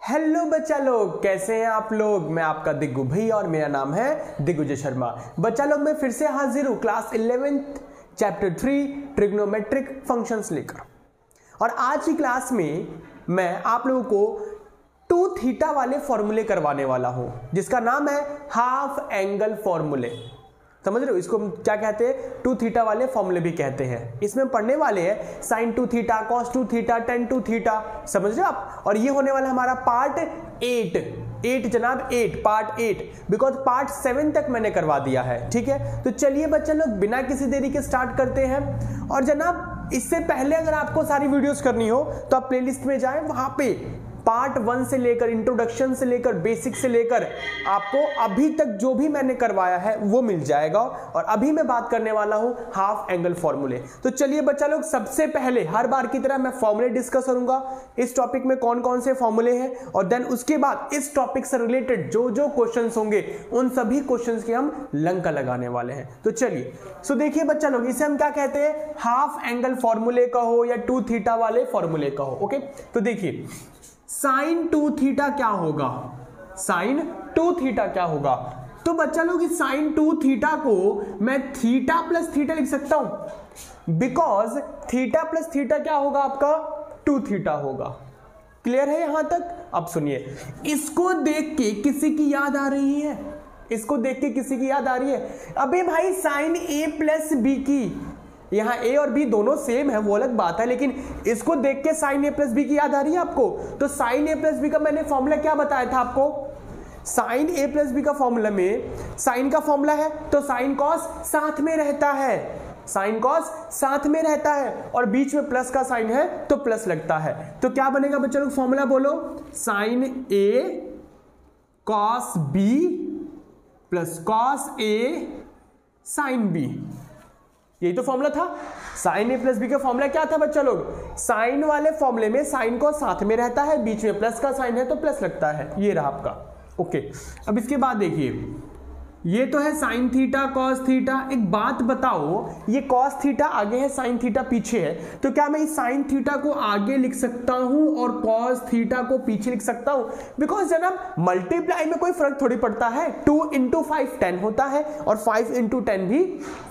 Hello बच्चा लोग, कैसे हैं आप लोग। मैं आपका दिग्गू भैया और मेरा नाम है दिग्विजय शर्मा। बच्चा लोग मैं फिर से हाजिर हूँ class 11th chapter 3 trigonometric functions लेकर। और आज की क्लास में मैं आप लोगों को 2 थीटा वाले फॉर्मूले करवाने वाला हूं जिसका नाम है हाफ एंगल फॉर्मूले। समझ रहे हो, इसको हम क्या कहते हैं, 2 थीटा वाले फॉर्मूले भी कहते हैं। इसमें पढ़ने वाले हैं sine 2 theta, cos 2 theta, tan 2 theta, समझ रहे हो आप। और ये होने वाला हमारा पार्ट 8 जनाब, 8 पार्ट 8, बिकॉज पार्ट 7 तक मैंने करवा दिया है। ठीक है, तो चलिए बच्चे लोग बिना किसी देरी के स्टार्ट करते हैं। और जनाब इससे पहले अगर आपको सारी वीडियोस करनी हो तो आप प्लेलिस्ट में जाएं, वहां पे पार्ट 1 से लेकर इंट्रोडक्शन से लेकर बेसिक से लेकर आपको अभी तक जो भी मैंने करवाया है वो मिल जाएगा। और अभी मैं बात करने वाला हूं हाफ एंगल फॉर्मूले। तो चलिए बच्चा लोग, सबसे पहले हर बार की तरह मैं फॉर्मूले डिस्कस करूंगा, इस टॉपिक में कौन कौन से फॉर्मूले हैं, और देन उसके बाद इस टॉपिक से रिलेटेड जो जो क्वेश्चंस होंगे उन सभी क्वेश्चंस के हम लंका लगाने वाले हैं। तो चलिए, सो देखिए बच्चा लोग, इसे हम क्या कहते हैं, हाफ एंगल फॉर्मूले कहो या 2 थीटा वाले फॉर्मूले कहो। ओके, तो देखिए साइन 2 थीटा क्या होगा, साइन 2 थीटा क्या होगा। तो बच्चा लोग इस साइन 2 थीटा को मैं थीटा प्लस थीटा लिख सकता हूं, बिकॉज थीटा प्लस थीटा क्या होगा आपका, 2 थीटा होगा। क्लियर है यहां तक। अब सुनिए, इसको देख के किसी की याद आ रही है, इसको देख के किसी की याद आ रही है, अबे भाई साइन ए प्लस बी की, यहाँ a और b दोनों सेम है वो अलग बात है, लेकिन इसको देख के साइन a प्लस बी की याद आ रही है आपको। तो साइन a प्लस बी का मैंने फॉर्मूला क्या बताया था आपको, साइन a प्लस बी का फॉर्मूला में साइन का फॉर्मूला है तो साइन कॉस साथ में रहता है, साइन कॉस साथ में रहता है, और बीच में प्लस का साइन है तो प्लस लगता है। तो क्या बनेगा बच्चों लोग, फॉर्मूला बोलो, sine a cos b plus cos a sine b। यही तो फॉर्मूला था। साइन ए प्लस बी का फॉर्मूला क्या था बच्चा लोग, साइन वाले फॉर्मूले में साइन को साथ में रहता है, बीच में प्लस का साइन है तो प्लस लगता है। ये रहा आपका। ओके, अब इसके बाद देखिए, ये तो है साइन थीटा कॉस थीटा। एक बात बताओ, ये कॉस थीटा आगे है, साइन थीटा पीछे है, तो क्या मैं इस साइन थीटा को आगे लिख सकता हूं और कॉस थीटा को पीछे लिख सकता हूं। बिकॉज जनाब मल्टीप्लाई में कोई फर्क थोड़ी पड़ता है, 2 × 5 10 होता है, और 5 × 10 भी,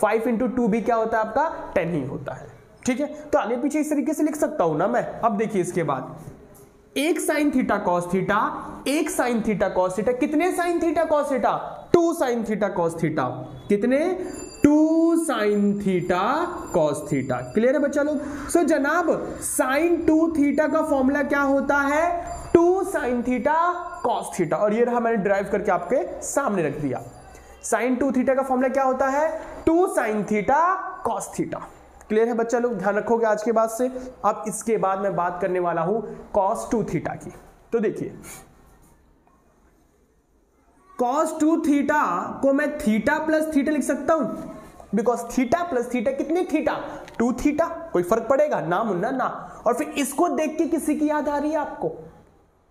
5 × 2 भी क्या होता है आपका, 10 ही होता है। ठीक है, तो आगे पीछे इस तरीके से लिख सकता हूं ना मैं। अब देखिए इसके बाद, एक साइन थीटा कॉस थीटा, एक साइन थीटा कॉस थीटा, कितने sine theta cos theta, 2 sine theta cos theta, कितने, 2 sine theta cos theta. Clear है बच्चा लोग। सो जनाब साइन 2 थीटा का फॉर्मूला क्या होता है, 2 साइन थीटा कॉस थीटा, और ये रहा मैंने ड्राइव करके आपके सामने रख दिया। साइन 2 थीटा का फॉर्मूला क्या होता है, 2 sine theta cos theta. Clear है बच्चा लोग, ध्यान रखोगे आज के बाद से। अब इसके बाद मैं बात करने वाला हूं कॉस 2 थीटा की। तो देखिए, कॉस 2 थीटा को मैं थीटा प्लस थीटा लिख सकता हूं, बिकॉज थीटा प्लस थीटा कितने थीटा, 2 थीटा, कोई फर्क पड़ेगा ना मुन्ना ना। और फिर इसको देख के किसी की याद आ रही है आपको,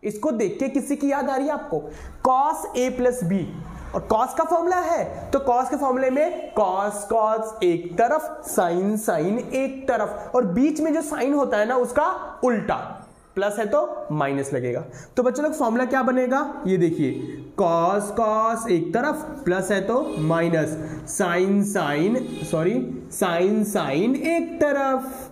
इसको देख के किसी की याद आ रही है आपको, कॉस a प्लस बी, और कॉस का फॉर्मूला है तो कॉस के फॉर्मूले में कॉस कॉस एक तरफ, साइन साइन एक तरफ, और बीच में जो साइन होता है ना उसका उल्टा, प्लस है तो माइनस लगेगा। तो बच्चों लोग फॉर्मूला क्या बनेगा, ये देखिए, कॉस कॉस एक तरफ, प्लस है तो minus, sine sine, sorry sine sine एक तरफ।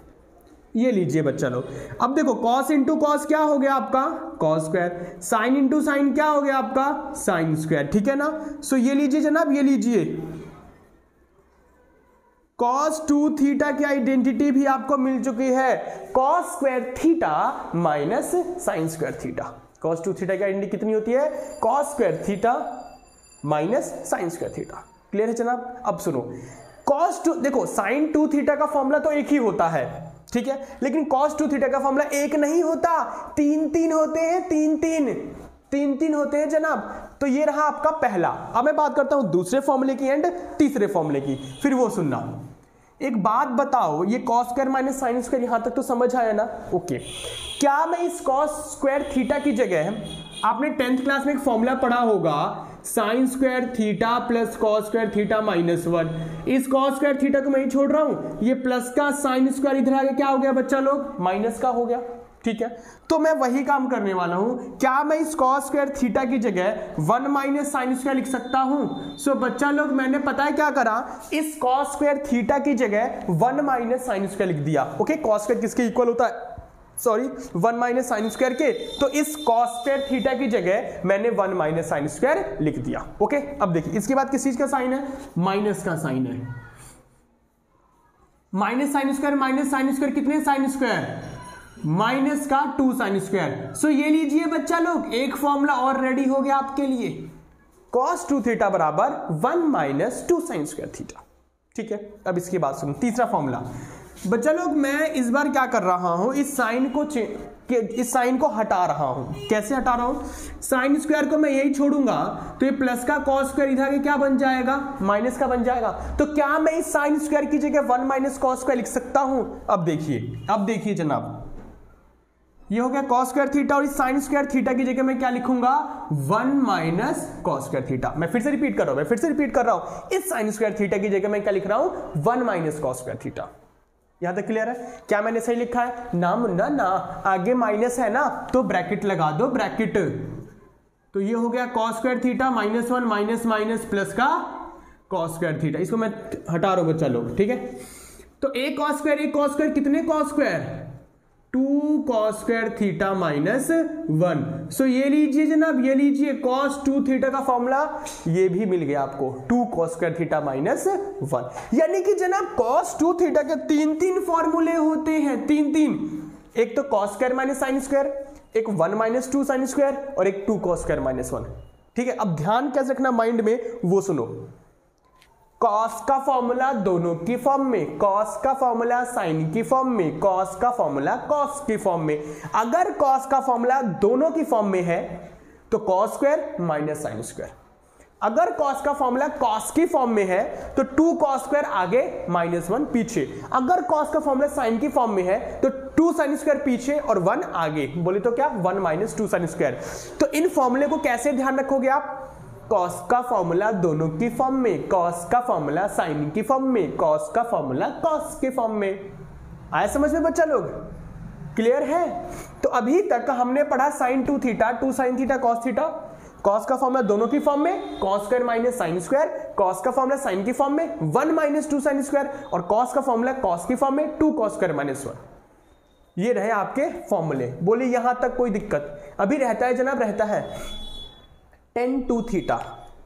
ये लीजिए बच्चा लोग। अब देखो, कॉस इंटू कॉस क्या हो गया आपका, cos square, sine into sine क्या हो गया आपका, साइन स्क्वायर। ठीक है ना। सो ये लीजिए जनाब, ये लीजिए, कॉस 2 थीटा की आइडेंटिटी भी आपको मिल चुकी है, cos square theta minus sine square theta. Cos 2 theta की आइडेंटिटी कितनी होती है, cos square theta minus sine square theta. Clear है जनाब। अब सुनो, कॉस 2, देखो साइन 2 थीटा का फॉर्मूला तो एक ही होता है, ठीक है, लेकिन कॉस 2 थीटा का फॉर्मूला एक नहीं होता, 3 होते हैं, 3 होते हैं जनाब। तो ये रहा आपका पहला। अब मैं बात करता हूं दूसरे फॉर्मूले की एंड तीसरे फॉर्मूले की, फिर वो सुनना। एक बात बताओ, ये cos square minus sine square यहां तक तो समझ आया ना। ओके, क्या मैं इस कॉस स्क्वायर थीटा की जगह, आपने 10th क्लास में एक फॉर्मूला पढ़ा होगा, sine square theta plus cos square theta minus 1, इस कॉस स्क्वायर थीटा को मैं ही छोड़ रहा हूं, ये प्लस का साइन स्क्वायर इधर आ गया, क्या हो गया बच्चा लोग, माइनस का हो गया। ठीक है, तो मैं वही काम करने वाला हूं। क्या मैं इस cos स्क्वायर थीटा की जगह 1 माइनस साइन स्क्वायर लिख सकता हूं? सो बच्चा लोग मैंने पता है क्या करा, इस cos स्क्वायर थीटा की जगह 1 माइनस साइन स्क्वायर लिख दिया। ओके, cos स्क्वायर किसके इक्वल होता है? सॉरी 1 माइनस साइन स्क्वायर के। तो इस cos स्क्वायर थीटा की जगह मैंने 1 माइनस साइन स्क्वायर लिख दिया। ओके, अब देखिए इसके बाद किस चीज का साइन है? माइनस का साइन है। माइनस साइन स्क्वायर कितने साइन स्क्वायर? माइनस का 2 साइन स्क्वायर। सो ये लीजिए बच्चा लोग, एक फॉर्मूला और रेडी हो गया आपके लिए। cos 2 थीटा बराबर 1 माइनस 2 साइन स्क्वायर थीटा। ठीक है, अब इसकी बात सुनो, तीसरा फॉर्मूला। बच्चा लोग मैं इस बार क्या कर रहा हूं, इस साइन को हटा रहा हूं। कैसे हटा रहा हूं? साइन स्क्वायर को मैं यही छोड़ूंगा तो ये प्लस का cos स्क्वायर इधर के क्या बन जाएगा? माइनस का बन जाएगा। तो क्या मैं इस साइन स्क्वायर की जगह 1 माइनस cos स्क्वायर लिख सकता हूं? अब देखिए जनाब, ये हो गया cos स्क्वायर थीटा, और इस साइन स्क्वायर थीटा की जगह मैं क्या लिखूंगा? 1 माइनस cos स्क्वायर थीटा। मैं फिर से रिपीट कर रहा हूं, इस साइन स्क्वायर थीटा की जगह मैं क्या लिख रहा हूं? 1 माइनस cos स्क्वायर थीटा। यहां तक क्लियर है? क्या मैंने सही लिखा है? ना मुन्ना ना, आगे माइनस है ना तो ब्रैकेट लगा दो, ब्रैकेट। तो ये हो गया cos square theta minus 1 minus minus plus का cos स्क्वायर थीटा। इसको मैं हटा रहा हूं बच्चा लोग, ठीक है। तो एक cos स्क्वायर कितने cos square? 2 cos square theta minus 1। सो ये लीजिए जनाब, ये लीजिए cos 2 थीटा का फॉर्मूला ये भी मिल गया आपको, 2 cos स्क्वायर थीटा माइनस 1। यानी कि जनाब cos 2 थीटा के 3 फॉर्मूले होते हैं, 3। एक तो cos square minus sine square, एक 1 माइनस 2 साइन स्क्वायर, और एक 2 cos स्क्वायर माइनस 1। ठीक है, अब ध्यान कैसे रखना माइंड में वो सुनो। cos का फॉर्मूला दोनों की फॉर्म में, cos का फॉर्मूला साइन की फॉर्म में, cos का फॉर्मूला cos की फॉर्म में। अगर cos का फॉर्मूला दोनों की फॉर्म में है तो cos square minus sine square. अगर cos का फॉर्मूला cos की फॉर्म में है तो 2 cos स्क्वायर आगे माइनस 1 पीछे। अगर cos का फॉर्मूला साइन की फॉर्म में है तो 2 साइन स्क्वायर पीछे और 1 आगे। बोले तो क्या? 1 माइनस 2 साइन स्क्वायर। तो इन फॉर्मूले को कैसे ध्यान रखोगे आप? cos का फॉर्मूला दोनों की फॉर्म में, cos का फॉर्मूला साइन की फॉर्म में, cos का फॉर्मूला cos के फॉर्म में। आया समझ में बच्चा लोग? क्लियर है? तो अभी तक हमने पढ़ा sin 2 theta, 2 sin theta cos theta. cos का फॉर्मूला दोनों की फॉर्म में, cos square minus sine square. cos का फॉर्मूला साइन की फॉर्म में 1 माइनस 2 साइन स्क्वायर, और cos का फॉर्मूला cos की फॉर्म में 2 cos स्क्वायर माइनस 1। ये रहे आपके फॉर्मूले। बोले यहां तक कोई दिक्कत? अभी रहता है जनाब, रहता है tan 2 थीटा।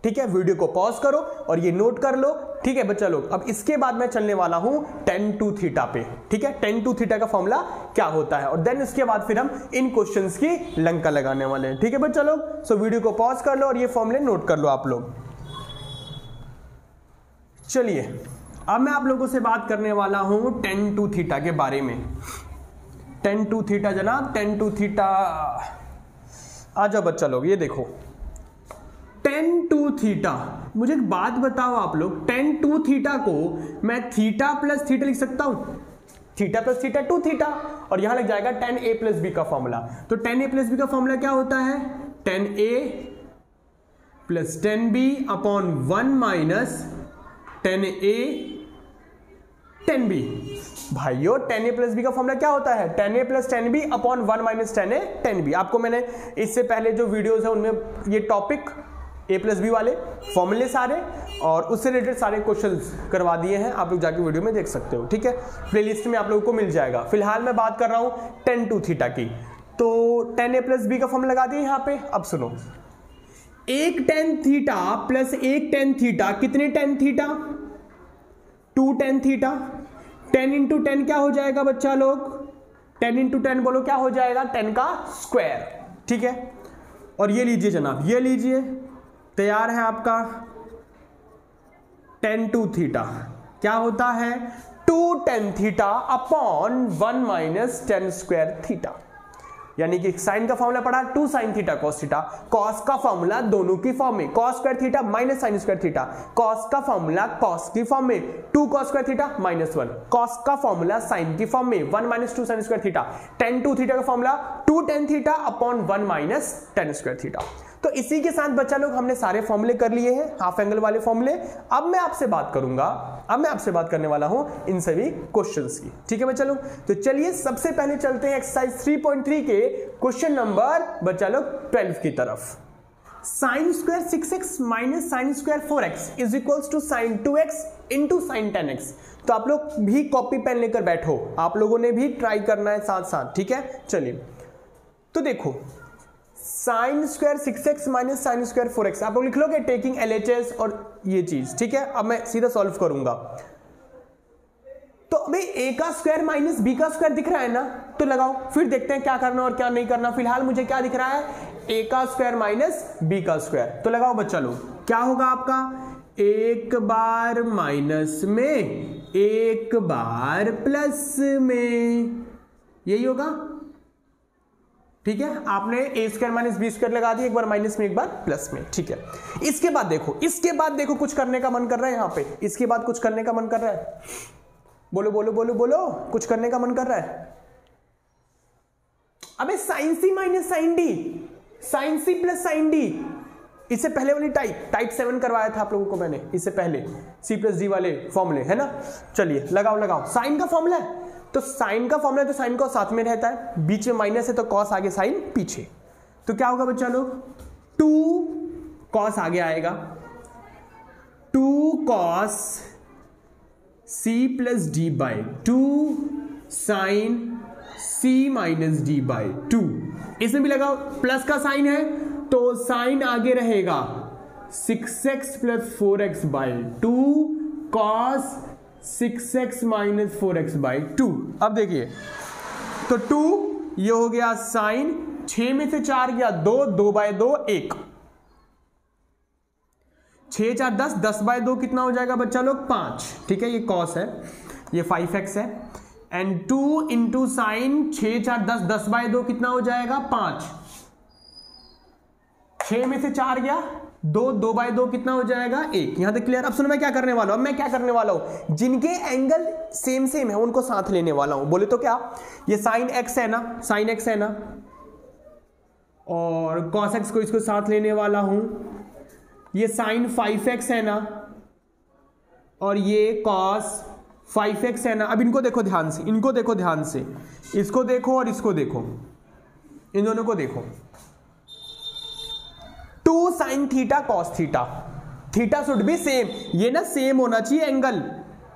ठीक है, वीडियो को पॉज करो और ये नोट कर लो। ठीक है बच्चा लोग, अब इसके बाद मैं चलने वाला हूं tan 2 थीटा पे। ठीक है, tan 2 थीटा का फॉर्मूला क्या होता है, और देन इसके बाद फिर हम इन क्वेश्चंस की लंका लगाने वाले हैं। ठीक है बच्चा लोग, सो वीडियो को पॉज कर लो और ये फॉर्मूले नोट कर लो आप लोग। चलिए अब मैं आप लोगों से बात करने वाला हूं tan 2 थीटा के बारे में। tan 2 थीटा जनाब, tan 2 थीटा आ जाओ बच्चा लोग। ये देखो tan 2 थीटा, मुझे एक बात बताओ आप लोग, tan 2 थीटा को मैं थीटा प्लस थीटा लिख सकता हूं? थीटा प्लस थीटा 2 थीटा, और यहां लग जाएगा tan a प्लस बी का फॉर्मूला। तो tan a प्लस बी का फॉर्मूला क्या होता है? tan a plus tan b upon 1 minus tan a tan b। भाइयों tan a प्लस बी का फॉर्मूला क्या होता है? tan a plus tan b upon 1 minus tan a tan b। आपको मैंने इससे पहले जो वीडियोस है उनमें ये टॉपिक a प्लस बी वाले फॉर्मूले सारे और उससे रिलेटेड सारे क्वेश्चंस करवा दिए हैं, आप लोग जाके वीडियो में देख सकते हो। ठीक है, प्लेलिस्ट में आप लोगों को मिल जाएगा। फिलहाल मैं बात कर रहा हूं tan 2 थीटा की। तो tan a प्लस बी का फॉर्मूला लगा दिए यहां पे। अब सुनो, एक tan थीटा प्लस एक tan थीटा कितने tan theta? 2 tan theta. 10 into 10 क्या हो जाएगा बच्चा लोग? 10 इंटू 10 बोलो क्या हो जाएगा? 10 का स्क्वायर। ठीक है, और ये लीजिए जनाब, ये लीजिए, तैयार है आपका tan 2 थीटा। क्या होता है? 2 tan theta upon 1 minus tan square theta. यानी कि साइन का फॉर्मूला पढ़ा 2 sin theta cos theta. cos का फॉर्मूला दोनों की फॉर्म में, cos square theta minus sine square theta. cos का फॉर्मूला cos की फॉर्म में 2 cos square theta minus 1। cos का फॉर्मूला साइन की फॉर्म में 1 minus 2 sine square theta. tan 2 theta का formula 2 tan theta upon 1 minus tan square theta. तो इसी के साथ बच्चा लोग हमने सारे फॉर्मूले कर लिए हैं, हाफ एंगल वाले फॉर्मूले। अब मैं आपसे बात करूंगा, अब मैं आपसे बात करने वाला हूं इन सभी क्वेश्चंस की। ठीक है बच्चा लोग, तो चलिए सबसे पहले चलते हैं एक्सरसाइज 3.3 के क्वेश्चन नंबर बच्चा लोग 12 की तरफ। Sine square 6x minus sine square 4x is equals to sine 2x into sine 10x। तो आप लोग भी कॉपी पेन लेकर बैठो, आप लोगों ने भी ट्राई करना है साथ साथ। ठीक है, चलिए तो देखो sign square 6x minus sine square 4x आप लोग लिख लोगे टेकिंग LHS और ये चीज। ठीक है, अब मैं सीधा सॉल्व करूंगा। तो अभी a का स्क्वायर माइनस b का स्क्वायर दिख रहा है ना, तो लगाओ, फिर देखते हैं क्या करना और क्या नहीं करना। फिलहाल मुझे क्या दिख रहा है, a का स्क्वायर माइनस b का स्क्वायर। तो लगाओ बच्चा लोग, क्या होगा आपका, एक बार माइनस में एक बार प्लस में, यही होगा। ठीक है, आपने a square minus b square लगा दिया, एक बार माइनस में एक बार प्लस में। ठीक है, इसके बाद देखो, इसके बाद देखो कुछ करने का मन कर रहा है यहाँ पे, इसके बाद कुछ करने का मन कर रहा है, बोलो बोलो बोलो बोलो, कुछ करने का मन कर रहा है। अबे sine c minus sine d, sine c plus sine d, इससे पहले वाली टाइप 7 करवाया था आप लोगों को मैंने, इससे पहले c प्लस d वाले फॉर्मूले है ना। चलिए लगाओ लगाओ, साइन का फॉर्मूला है तो साइन का फॉर्मूला है तो साइन कॉस साथ में रहता है, बीच में माइनस है तो कॉस आगे साइन पीछे। तो क्या होगा बच्चा लोग, 2 कॉस आगे आएगा, 2 cos c plus d by 2 sine c minus d by 2। इसमें भी लगाओ, प्लस का साइन है तो साइन आगे रहेगा 6x plus 4x by 2 cos 6x minus 4x by 2। अब देखिए तो 2 ये हो गया साइन, 6 में से 4 गया 2, 2 बाय 2 1, 6 4 10, 10 बाय 2 कितना हो जाएगा बच्चा लोग 5। ठीक है, ये कॉस है, ये 5x है, एंड 2 इंटू साइन 6 4 10, 10 बाय 2 कितना हो जाएगा 5, 6 में से 4 गया 2, 2 बाय 2 कितना हो जाएगा 1। यहां तक क्लियर। अब सुनो मैं क्या करने वाला हूं, अब मैं क्या करने वाला हूं, जिनके एंगल सेम सेम है उनको साथ लेने वाला हूं। बोले तो क्या, ये साइन x है ना, साइन x है ना, और cos x को इसको साथ लेने वाला हूं, ये साइन 5x है ना, और ये cos 5x है ना। अब इनको देखो ध्यान से, इनको देखो ध्यान से, इसको देखो और इसको देखो, इन दोनों को देखो, 2 sine theta cos theta, theta should be same, ये ना सेम होना चाहिए एंगल,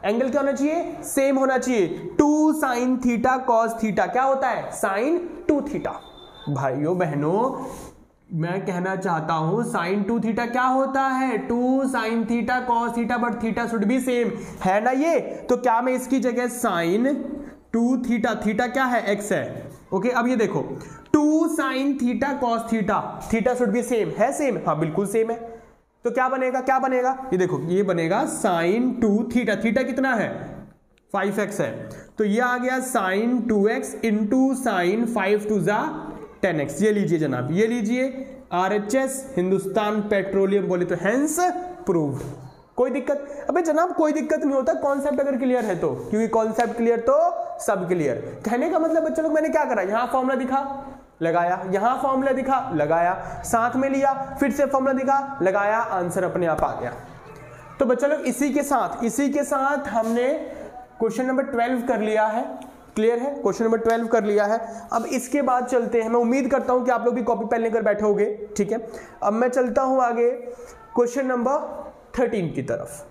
एंगल क्या होना चाहिए, सेम होना चाहिए। 2 साइन थीटा कॉस थीटा क्या होता है, साइन 2 थीटा। भाइयों बहनों मैं कहना चाहता हूं साइन 2 थीटा क्या होता है, 2 sine theta cos theta, but theta should be same है ना ये। तो क्या मैं इसकी जगह साइन 2 थीटा, थीटा क्या है x है, ओके। अब ये देखो 2 sine theta cos theta, theta should be same है, सेम, हाँ बिल्कुल सेम है। तो क्या बनेगा, क्या बनेगा, ये देखो ये बनेगा साइन 2 थीटा, थीटा कितना है 5x है, तो ये आ गया साइन 2x इंटू साइन 5 2 जा 10x। ये लीजिए जनाब, ये लीजिए RHS हिंदुस्तान पेट्रोलियम बोले तो हेंस प्रूव्ड। कोई दिक्कत, अबे जनाब कोई दिक्कत नहीं होता कॉन्सेप्ट अगर क्लियर है तो, क्योंकि कॉन्सेप्ट क्लियर तो सब क्लियर। कहने का मतलब बच्चों लोग मैंने क्या करा, यहां फॉर्मूला दिखा लगाया, यहां फॉर्मूला दिखा लगाया, साथ में लिया, फिर से फॉर्मूला दिखा लगाया, आंसर अपने आप आ गया। तो बच्चों लोग इसी के साथ हमने क्वेश्चन नंबर 12 कर लिया है, क्लियर है, क्वेश्चन नंबर 12 कर लिया है। अब इसके बाद चलते हैं, मैं उम्मीद करता हूं कि आप लोग भी कॉपी पेन लेकर बैठे होगे, ठीक है। अब मैं चलता हूं आगे क्वेश्चन नंबर 13 की तरफ।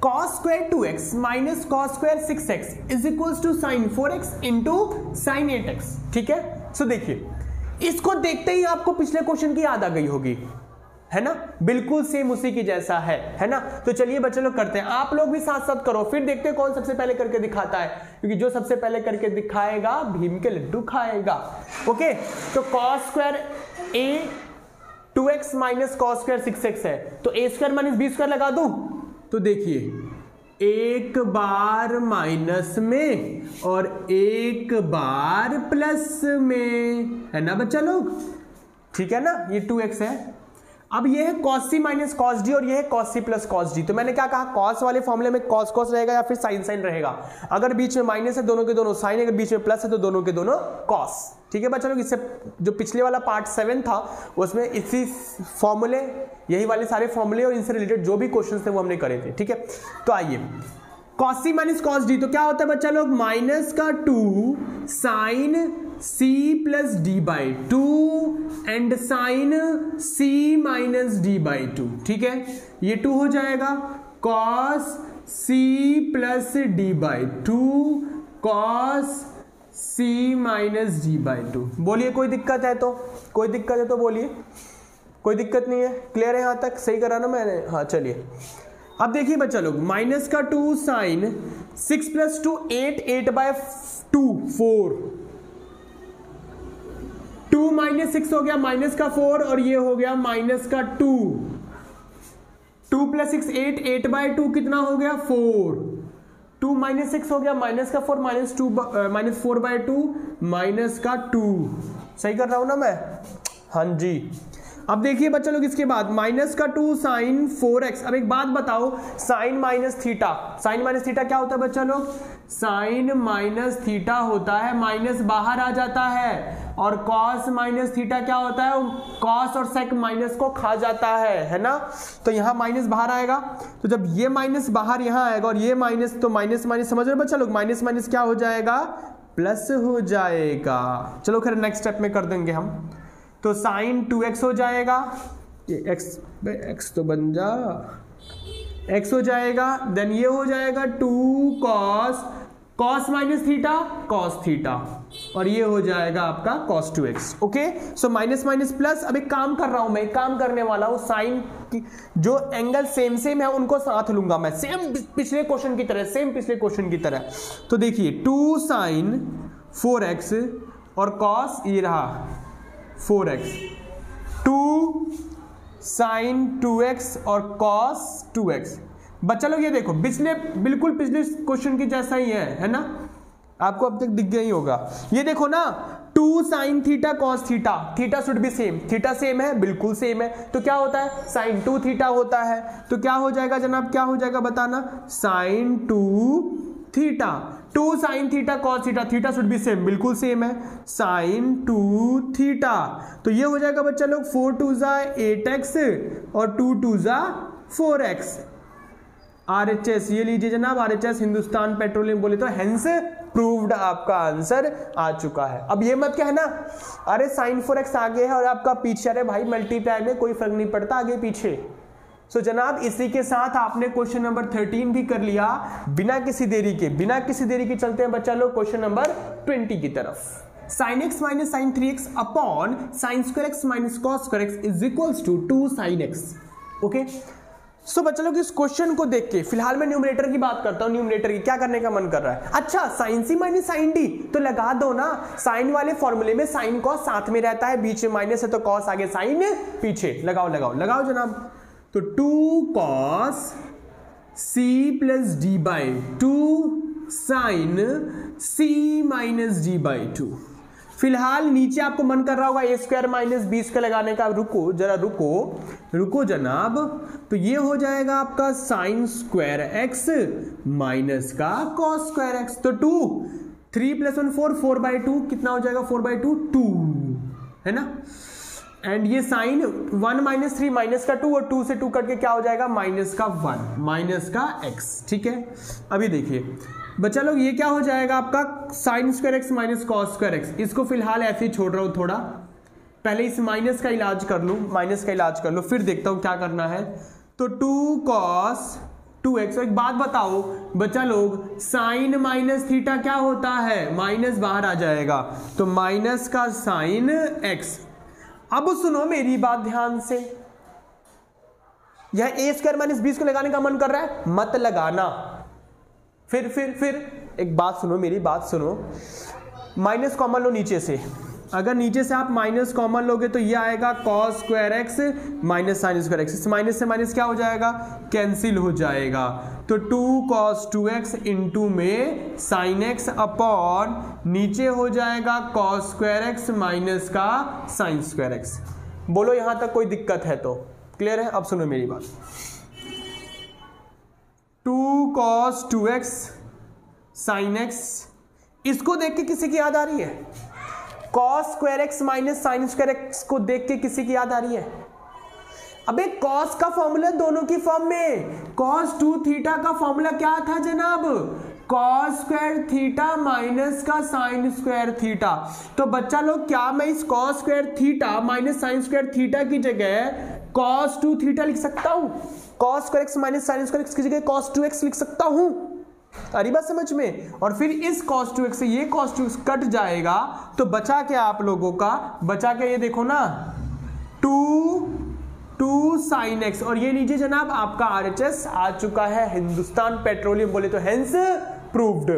cos square 2x minus cos square 6x is equals to sine 4x into sine 8x। ठीक है, सो देखिए इसको देखते ही आपको पिछले क्वेश्चन की याद आ गई होगी, है ना, बिल्कुल सेम उसी की जैसा है ना। तो चलिए बच्चे लोग करते हैं, आप लोग भी साथ साथ करो, फिर देखते हैं कौन सबसे पहले करके दिखाता है, क्योंकि जो सबसे पहले करके दिखाएगा भीम के लड्डू खाएगा। ओके, तो cos square a 2x minus cos square 6x है, तो a square minus b square लगा दूं, तो देखिए एक बार माइनस में और एक बार प्लस में, है ना बच्चा लोग, ठीक है ना, ये 2x है। अब ये है cos c minus cos d और ये है cos c plus cos d। तो मैंने क्या कहा, cos वाले फॉर्मूले में cos cos रहेगा या फिर sin sin रहेगा। अगर बीच में माइनस है दोनों के दोनों sin, अगर बीच में प्लस है तो दोनों के दोनों cos। ठीक है बच्चा लोग, इससे जो पिछले वाला पार्ट 7 था उसमें इसी फॉर्मूले, यही वाले सारे फॉर्मूले और इनसे रिलेटेड जो भी क्वेश्चंस थे वो हमने करे थे। ठीक है, तो आइए cos c minus cos d, तो क्या होता है बच्चा लोग, माइनस का 2 sin c plus d by 2 and sin c minus d by 2। ठीक है, ये 2 हो जाएगा cos c plus d by 2 cos c minus d by 2। बोलिए कोई दिक्कत है तो, कोई दिक्कत है तो बोलिए, कोई दिक्कत नहीं है, क्लियर है यहां तक, सही करा ना मैंने। हाँ चलिए, अब देखिए बच्चा लोग, माइनस का 2 sin 6 प्लस 2 8, 8 बाय 2 4, 2 माइनस 6 हो गया माइनस का 4 और ये हो गया माइनस का 2, 2 प्लस 6 8, 8 बाय 2 कितना हो गया 4, 2 माइनस 6 हो गया माइनस का 4 माइनस 2 माइनस 4 बाय 2 माइनस का 2। सही कर रहा हूं ना मैं? हाँ जी। अब देखिए बच्चा लोग, इसके बाद माइनस का 2 sin 4x। अब एक बात बताओ, sine minus theta, sine minus theta क्या होता है बच्चा लोग, साइन माइनस थीटा होता है, माइनस बाहर आ जाता है, और कॉस माइनस थीटा क्या होता है, कॉस और सेक माइनस को खा जाता है ना। तो यहां माइनस बाहर आएगा, तो जब ये माइनस बाहर यहां आएगा और ये माइनस, तो माइनस माइनस समझ रहे बच्चा लोग, माइनस माइनस क्या हो जाएगा, प्लस हो जाएगा। चलो खैर नेक्स्ट स्टेप में कर देंगे हम, तो साइन 2x हो जाएगा, ये x तो बन जा, x हो जाएगा, देन ये हो जाएगा 2 cos minus theta cos theta, और ये हो जाएगा आपका cos 2x। Okay, so minus minus plus. अब एक काम कर रहा हूं मैं, एक काम करने वाला हूं, साइन की जो एंगल सेम सेम है उनको साथ लूंगा मैं, सेम पिछले क्वेश्चन की तरह, सेम पिछले क्वेश्चन की तरह। तो देखिए 2 sin 4x और cos ये रहा 4x, 2 sin 2x और cos 2x। बच्चा लोग ये देखो, बिल्कुल पिछले क्वेश्चन की जैसा ही है ना, आपको अब तक दिख गया ही होगा। ये देखो ना, 2 sin theta cos theta, theta should be same, theta same है, बिल्कुल सेम है, तो क्या होता है sin 2 थीटा होता है। तो क्या हो जाएगा जनाब, क्या हो जाएगा बताना, sin 2 theta, 2 sin theta cos theta, theta should be same, बिल्कुल सेम है, sin 2 थीटा। तो ये हो जाएगा बच्चा लोग 4 2 8x और 2 2 4x। RHS ये लीजिए जनाब, RHS हिंदुस्तान पेट्रोलियम बोले तो हेंस प्रूव्ड, आपका आंसर आ चुका है। अब ये मत कहना अरे sin 4x आगे है और आपका पीछे, अरे भाई मल्टीप्लाई में कोई फर्क नहीं पड़ता आगे पीछे। सो जनाब इसी के साथ आपने क्वेश्चन नंबर 13 भी कर लिया बिना किसी देरी के चलते हैं बच्चा लोग क्वेश्चन नंबर 20 की तरफ। sin x minus sine 3x upon sine square x minus cos square x is equals to 2 sin x। Okay, so बच्चा लोग इस क्वेश्चन को देख के फिलहाल मैं न्यूमरेटर की बात करता हूं, न्यूमरेटर की क्या करने का मन कर रहा है, अच्छा sin c minus sine d तो लगा दो ना, साइन वाले फॉर्मूले में साइन कॉस साथ में रहता है, बीच में माइनस है तो कॉस आगे साइन पीछे, लगाओ जनाब। तो 2 cos c plus d by 2 sine c minus d by 2। फिलहाल नीचे आपको मन कर रहा होगा a square minus b square लगाने का, रुको जनाब। तो ये हो जाएगा आपका साइन स्क्वायर x माइनस का कॉस स्क्वायर x। तो 2 3 प्लस 1 4, 4 बाई 2 कितना हो जाएगा, 4 बाई 2 2 है ना, एंड ये साइन 1 माइनस 3 माइनस का 2 और 2 से 2 करके क्या हो जाएगा माइनस का 1 माइनस का x। ठीक है, अभी देखिए बच्चा लोग ये क्या हो जाएगा आपका sine square x minus cos square x। इसको फिलहाल ऐसे ही छोड़ रहा हूं, थोड़ा पहले इस माइनस का इलाज कर लूं, फिर देखता हूं क्या करना है। तो 2 cos 2x। एक बात बताओ बच्चा लोग, साइन माइनस थीटा क्या होता है, माइनस बाहर आ जाएगा, तो माइनस का साइन x। अब सुनो मेरी बात ध्यान से, यह a square minus b square लगाने का मन कर रहा है, मत लगाना। फिर एक बात सुनो, मेरी बात सुनो, माइनस कॉमन लो नीचे से, अगर नीचे से आप माइनस कॉमन लोगे तो ये आएगा cos square x minus sine square x। Minus से माइनस क्या हो जाएगा, कैंसिल हो जाएगा। तो 2 cos 2x इंटू में साइन x अपॉन नीचे हो जाएगा cos स्क्वायर x माइनस का साइन स्क्वायर x। बोलो यहां तक कोई दिक्कत है तो क्लियर है? अब सुनो मेरी बात, 2 cos 2x sin x, इसको देख के किसी की याद आ रही है? cos square x minus sine square x को देख के किसी की याद आ रही है? अबे cos का फॉर्मूला दोनों की फॉर्म में, cos 2 थीटा का फॉर्मूला क्या था जनाब? cos स्क्वायर थीटा माइनस का साइन स्क्वायर थीटा। तो बच्चा लोग क्या मैं इस cos square theta minus sine square theta की जगह cos 2 थीटा लिख सकता हूं? cos square x minus sine square x की जगह cos 2x लिख सकता हूं? अरे बात समझ में? और फिर इस cos 2x से ये cos 2x कट जाएगा, तो बचा क्या आप लोगों का? बचा क्या, ये देखो ना, 2 sin x, और ये लीजिए जनाब आपका RHS आ चुका है, हिंदुस्तान पेट्रोलियम बोले तो हेंस प्रूव्ड।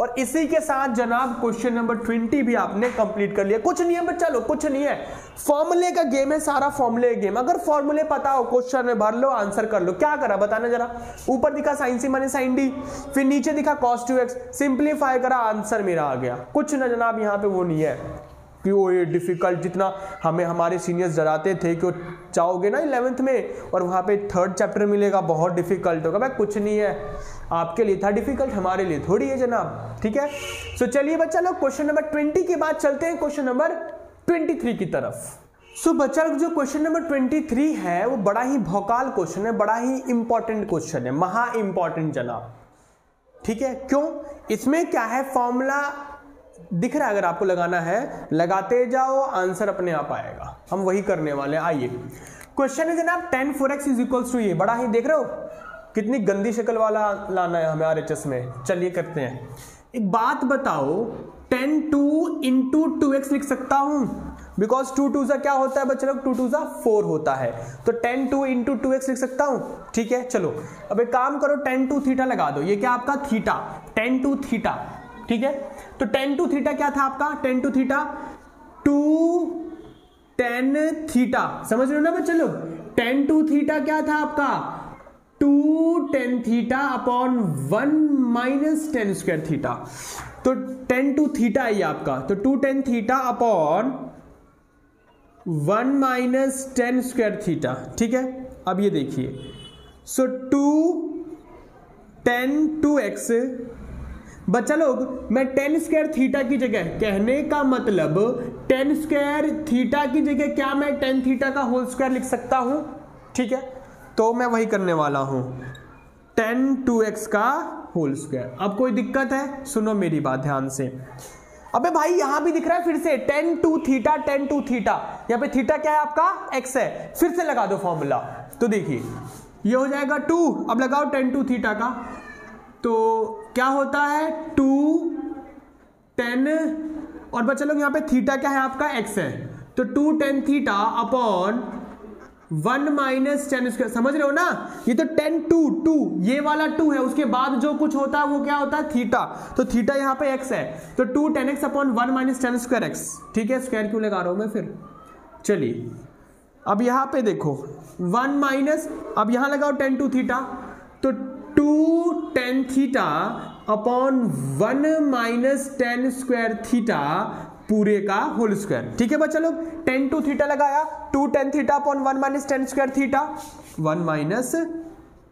और इसी के साथ जनाब क्वेश्चन नंबर 20 भी आपने कंप्लीट कर लिया। कुछ नहीं है बच्चा लोग, कुछ नहीं है, फॉर्मूले का गेम है, सारा फॉर्मूले गेम। अगर फॉर्मूले पता हो क्वेश्चन में भर लो, आंसर कर लो। क्या करा बताना जरा? ऊपर दिखा sin c minus sin d, फिर नीचे दिखा cos 2x, सिंप्लीफाई करा, आंसर मेरा आ गया। कुछ ना जनाब यहाँ पे वो नहीं है कि वो ये डिफिकल्ट, जितना हमें हमारे सीनियर्स डराते थे कि वो चाहोगे ना 11th में और वहाँ पे 3rd चैप्टर मिलेगा बहुत डिफिकल्ट होगा। भाई कुछ नहीं है, आपके लिए था डिफिकल्ट, हमारे लिए थोड़ी है जनाब, ठीक है? सो चलिए बच्चा लोग क्वेश्चन नंबर 20 के बाद चलते हैं क्वेश्चन नंबर 23 की तरफ। सो बच्चा लोग जो क्वेश्चन नंबर 23 है वो बड़ा ही भौकाल क्वेश्चन है, बड़ा ही इंपॉर्टेंट क्वेश्चन है, महा इंपॉर्टेंट जनाब, ठीक है? क्यों? इसमें क्या है, फॉर्मूला दिख रहा है, अगर आपको लगाना है लगाते जाओ, आंसर अपने आप आएगा। हम वही करने वाले हैं। आइए क्वेश्चन है जनाब, tan 4x is equals to, ये बड़ा ही देख रहे हो कितनी गंदी शक्ल वाला लाना है हमें RHS में। चलिए करते हैं। एक बात बताओ, tan 2 इंटू 2x लिख सकता हूं? बिकॉज 2 2 क्या होता है बच्चे लोग? 2 2 4 होता है, तो tan 2 इंटू 2x लिख सकता हूं, ठीक है? चलो अब एक काम करो, tan 2 थीटा लगा दो। ये क्या आपका थीटा, tan 2 थीटा, ठीक है? तो tan 2 थीटा क्या था आपका? tan 2 थीटा 2 tan थीटा, समझ रहे हो ना बच्चे लोग? tan 2 थीटा क्या था आपका? 2 tan theta upon 1 minus tan square theta. तो tan 2 थीटा है आपका, तो 2 tan theta upon 1 minus tan square theta, ठीक है? अब ये देखिए, सो 2 tan 2x, बच्चा लोग मैं tan स्क्वायर थीटा की जगह, कहने का मतलब tan स्क्वायर थीटा की जगह क्या मैं tan थीटा का होल स्क्वायर लिख सकता हूं, ठीक है? तो मैं वही करने वाला हूं, tan 2x का होल स्क्वायर। अब कोई दिक्कत है? सुनो मेरी बात ध्यान से। अबे भाई यहां भी दिख रहा है फिर से tan 2 थीटा, tan 2 थीटा, यहां पे थीटा क्या है आपका? x है। फिर से लगा दो फॉर्मूला, तो देखिए ये हो जाएगा 2, अब लगाओ tan 2 थीटा का, तो क्या होता है 2 tan, और बच्चा लोग यहाँ पे थीटा क्या है आपका? x है, तो 2 tan theta upon 1 minus tan square, समझ रहे हो ना? ये तो tan 2 ये वाला 2 है, उसके बाद जो कुछ होता है वो क्या होता है? थीटा। तो थीटा यहाँ पे x है, तो 2 tan x upon 1 minus tan square x, ठीक है? स्क्वायर क्यों लगा रहा हूं मैं फिर? चलिए अब यहाँ पे देखो 1 माइनस, अब यहाँ लगाओ tan 2 थीटा, तो 2 tan theta upon 1 minus tan square theta पूरे का होल स्क्वायर, ठीक है बच्चा लोग? tan 2 थीटा लगाया, 2 tan theta upon 1 minus tan square theta, 1 minus,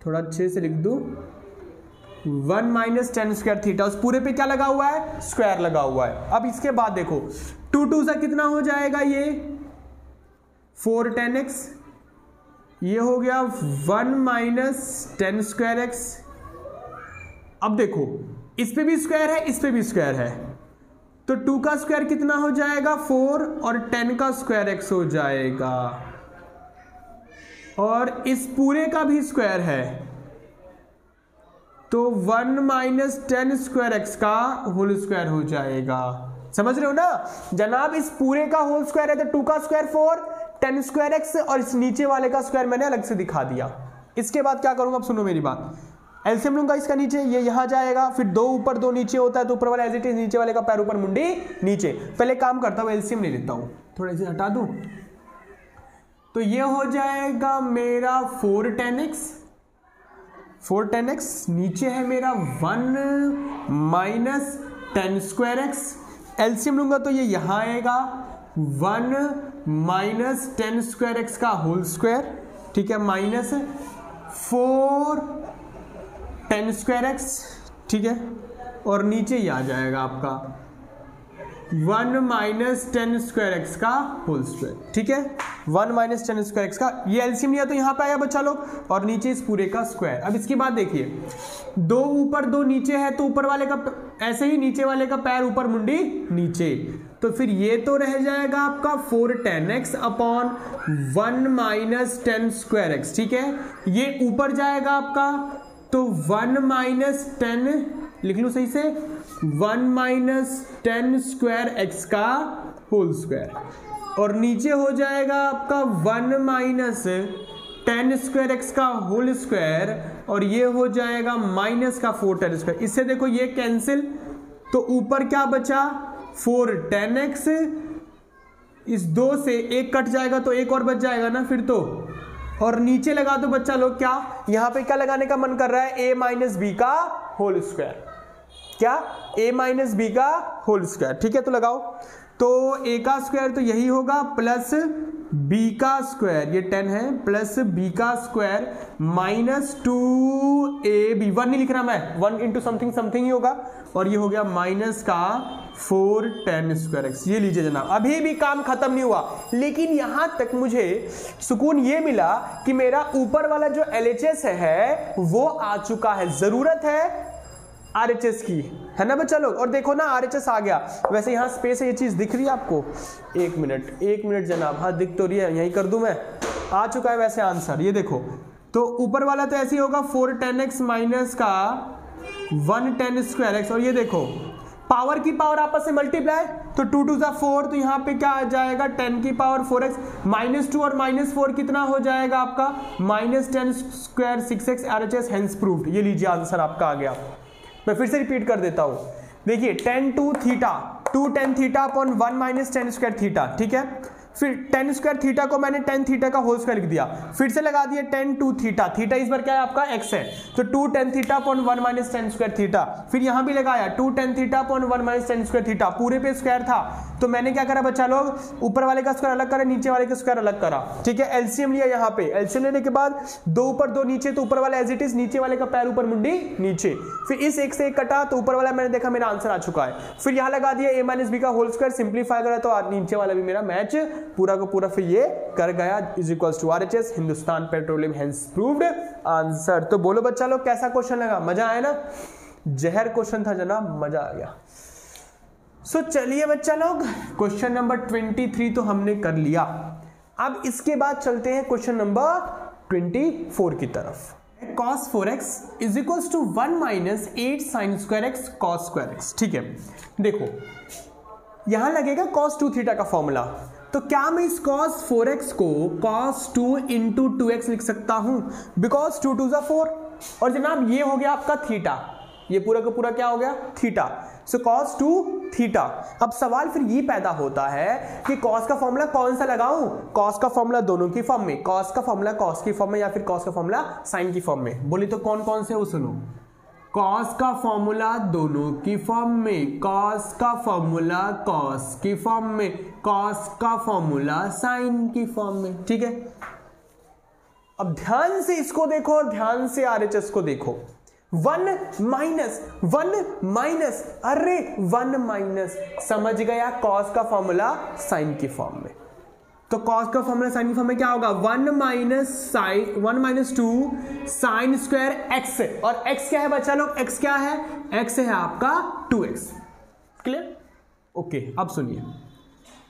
थोड़ा अच्छे से लिख दो, 1 माइनस tan स्क्वायर थीटा, उस पूरे पे क्या लगा हुआ है? स्क्वायर लगा हुआ है। अब इसके बाद देखो 2 2 से कितना हो जाएगा? ये 4 tan x, ये हो गया 1 माइनस tan स्क्वायर x। अब देखो इस पे भी स्क्वायर है, इस पे भी स्क्वायर है, तो 2 का स्क्वायर कितना हो जाएगा? 4, और 10 का स्क्वायर x हो जाएगा, और इस पूरे का भी स्क्वायर है, तो 1 माइनस tan स्क्वायर x का होल स्क्वायर हो जाएगा। समझ रहे हो ना जनाब? इस पूरे का होल स्क्वायर है, तो 2 का स्क्वायर 4, tan स्क्वायर x, और इस नीचे वाले का स्क्वायर मैंने अलग से दिखा दिया। इसके बाद क्या करूंगा? अब सुनो मेरी बात, एलसीएम लूंगा इसका, नीचे ये यहां जाएगा, फिर 2 ऊपर 2 नीचे होता है, तो ऊपर वाला एज इट इज, नीचे वाले का पैर ऊपर मुंडी नीचे। पहले काम करता हूं, एलसीएम ले लेता हूं, थोड़ा से हटा दूं, तो ये हो जाएगा मेरा 4 tan x, नीचे है मेरा 1 minus tan square x, LCM लूंगा तो ये यहां आएगा 1 माइनस tan स्क्वायर x का होल स्क्वायर, ठीक है, माइनस 4 tan स्क्वायर एक्स, ठीक है, और नीचे ही आ जाएगा आपका 1 माइनस tan स्क्वायर एक्स का होल स्क्वायर, ठीक है, 1 माइनस tan स्क्वायर एक्स का, ये एलसीएम लिया तो यहाँ पे आया बच्चा लोग, और नीचे इस पूरे का स्क्वायर। अब इसके बाद देखिए 2 ऊपर 2 नीचे है, तो ऊपर वाले का ऐसे ही नीचे वाले का पैर ऊपर मुंडी नीचे, तो फिर ये तो रह जाएगा आपका 4 tan x upon 1 minus tan square x, ठीक है, ये ऊपर जाएगा आपका, तो 1 माइनस tan, लिख लूं सही से, 1 माइनस tan स्क्वायर एक्स का होल स्क्वायर, और नीचे हो जाएगा आपका 1 माइनस tan स्क्वायर एक्स का होल स्क्वायर, और ये हो जाएगा माइनस का 4 tan स्क्वायर। इससे देखो ये कैंसिल, तो ऊपर क्या बचा 4 tan x, इस 2 से 1 कट जाएगा तो 1 और बच जाएगा ना फिर तो, और नीचे लगा दो बच्चा लोग, क्या यहां पे क्या लगाने का मन कर रहा है, a माइनस बी का होल स्क्वायर, क्या a माइनस बी का होल स्क्वायर, ठीक है, तो लगाओ, तो a का स्क्वायर तो यही होगा प्लस b का स्क्वायर, ये 10 है, प्लस b का स्क्वायर माइनस 2ab, 1 नहीं लिख रहा मैं, 1 इंटू समथिंग समथिंग ही होगा, और ये हो गया माइनस का 4 tan स्क्वायर एक्स। ये लीजिए जनाब, अभी भी काम खत्म नहीं हुआ, लेकिन यहां तक मुझे सुकून ये मिला कि मेरा ऊपर वाला जो LHS है वो आ चुका है, जरूरत है RHS की, है ना बच्चा लोग, और देखो ना RHS आ गया। वैसे यहाँ स्पेस है, ये चीज दिख रही है आपको, 1 मिनट जनाब, हाँ दिख तो रही है, यही कर दूं मैं, आ चुका है वैसे आंसर, ये देखो, तो ऊपर वाला तो ऐसे ही होगा 4 tan x माइनस का 1 tan स्क्वायर एक्स, और ये देखो पावर की पावर आपस में मल्टीप्लाई, तो 2 2 4, तो यहाँ पे क्या आ जाएगा 10 की पावर 4x, -2 और -4 कितना हो जाएगा आपका, minus tan square 6x, RHS hence proved. ये लीजिए आंसर आपका आ गया। मैं फिर से रिपीट कर देता हूं, देखिए tan 2 theta, 2 tan theta upon 1 minus tan square theta, ठीक है, फिर tan स्क्वायर थीटा को मैंने tan थीटा का होल स्क्वायर लिख दिया, फिर से लगा दिया tan 2 थीटा, थीटा इस बार क्या है आपका x है, तो 2 tan theta upon 1 minus tan square theta, फिर यहां भी लगाया 2 tan theta upon 1 minus tan square theta, पूरे पे स्क्वायर था, तो मैंने क्या करा बच्चा लोग, ऊपर वाले का स्क्वायर अलग करा, नीचे वाले का स्क्वायर अलग करा, ठीक है, एलसीएम लिया, यहाँ पे एलसीएम लेने के बाद 2 ऊपर 2 नीचे, तो ऊपर वाला एज इट इज, नीचे वाले का पैर ऊपर मुंडी नीचे, फिर इस 1 से 1 कटा, तो ऊपर वाला मैंने देखा मेरा आंसर आ चुका है, फिर यहां लगा दिया a माइनस बी का होल स्क्वायर, सिंप्लीफाई करा तो नीचे वाला भी मेरा मैच पूरा का पूरा फिर ये कर गया, is equals to RHS, Hindustan petroleum hence proved answer. तो बोलो बच्चा लोग कैसा क्वेश्चन लगा, मजा आया ना, जहर क्वेश्चन था जनाब, मजा आ गया। सो चलिए बच्चा लोग, क्वेश्चन नंबर 23 तो हमने कर लिया, अब इसके बाद चलते हैं क्वेश्चन नंबर 24 की तरफ। cos 4x is equals to 1 minus 8 sin square x cos square x, ठीक है, देखो यहां लगेगा cos 2 थीटा का फॉर्मूला, तो क्या मैं इस cos 4x को cos 2 इंटू 2x लिख सकता हूं, बिकॉज 2 2 4, और जनाब ये हो गया आपका थीटा, ये पूरा का पूरा क्या हो गया थीटा, सो cos 2 थीटा। अब सवाल फिर ये पैदा होता है कि cos का फॉर्मूला कौन सा लगाऊं, cos का फॉर्मूला दोनों की फॉर्म में, cos का फॉर्मूला cos की फॉर्म में, या फिर cos का फॉर्मूला sin की फॉर्म में, बोली तो कौन कौन से, वो सुनो, cos का फॉर्मूला दोनों की फॉर्म में, cos का फॉर्मूला cos की फॉर्म में, cos का फॉर्मूला sin की फॉर्म में, ठीक है। अब ध्यान से इसको देखो और ध्यान से RHS को देखो, 1 माइनस, अरे 1 माइनस, समझ गया, cos का फॉर्मूला sin की फॉर्म में, तो cos का फॉर्मूला sin की फॉर्म में क्या होगा, 1 माइनस 2 sin स्क्वायर x, और x क्या है बच्चा लोग, x क्या है, x है आपका 2x, क्लियर, ओके। अब सुनिए,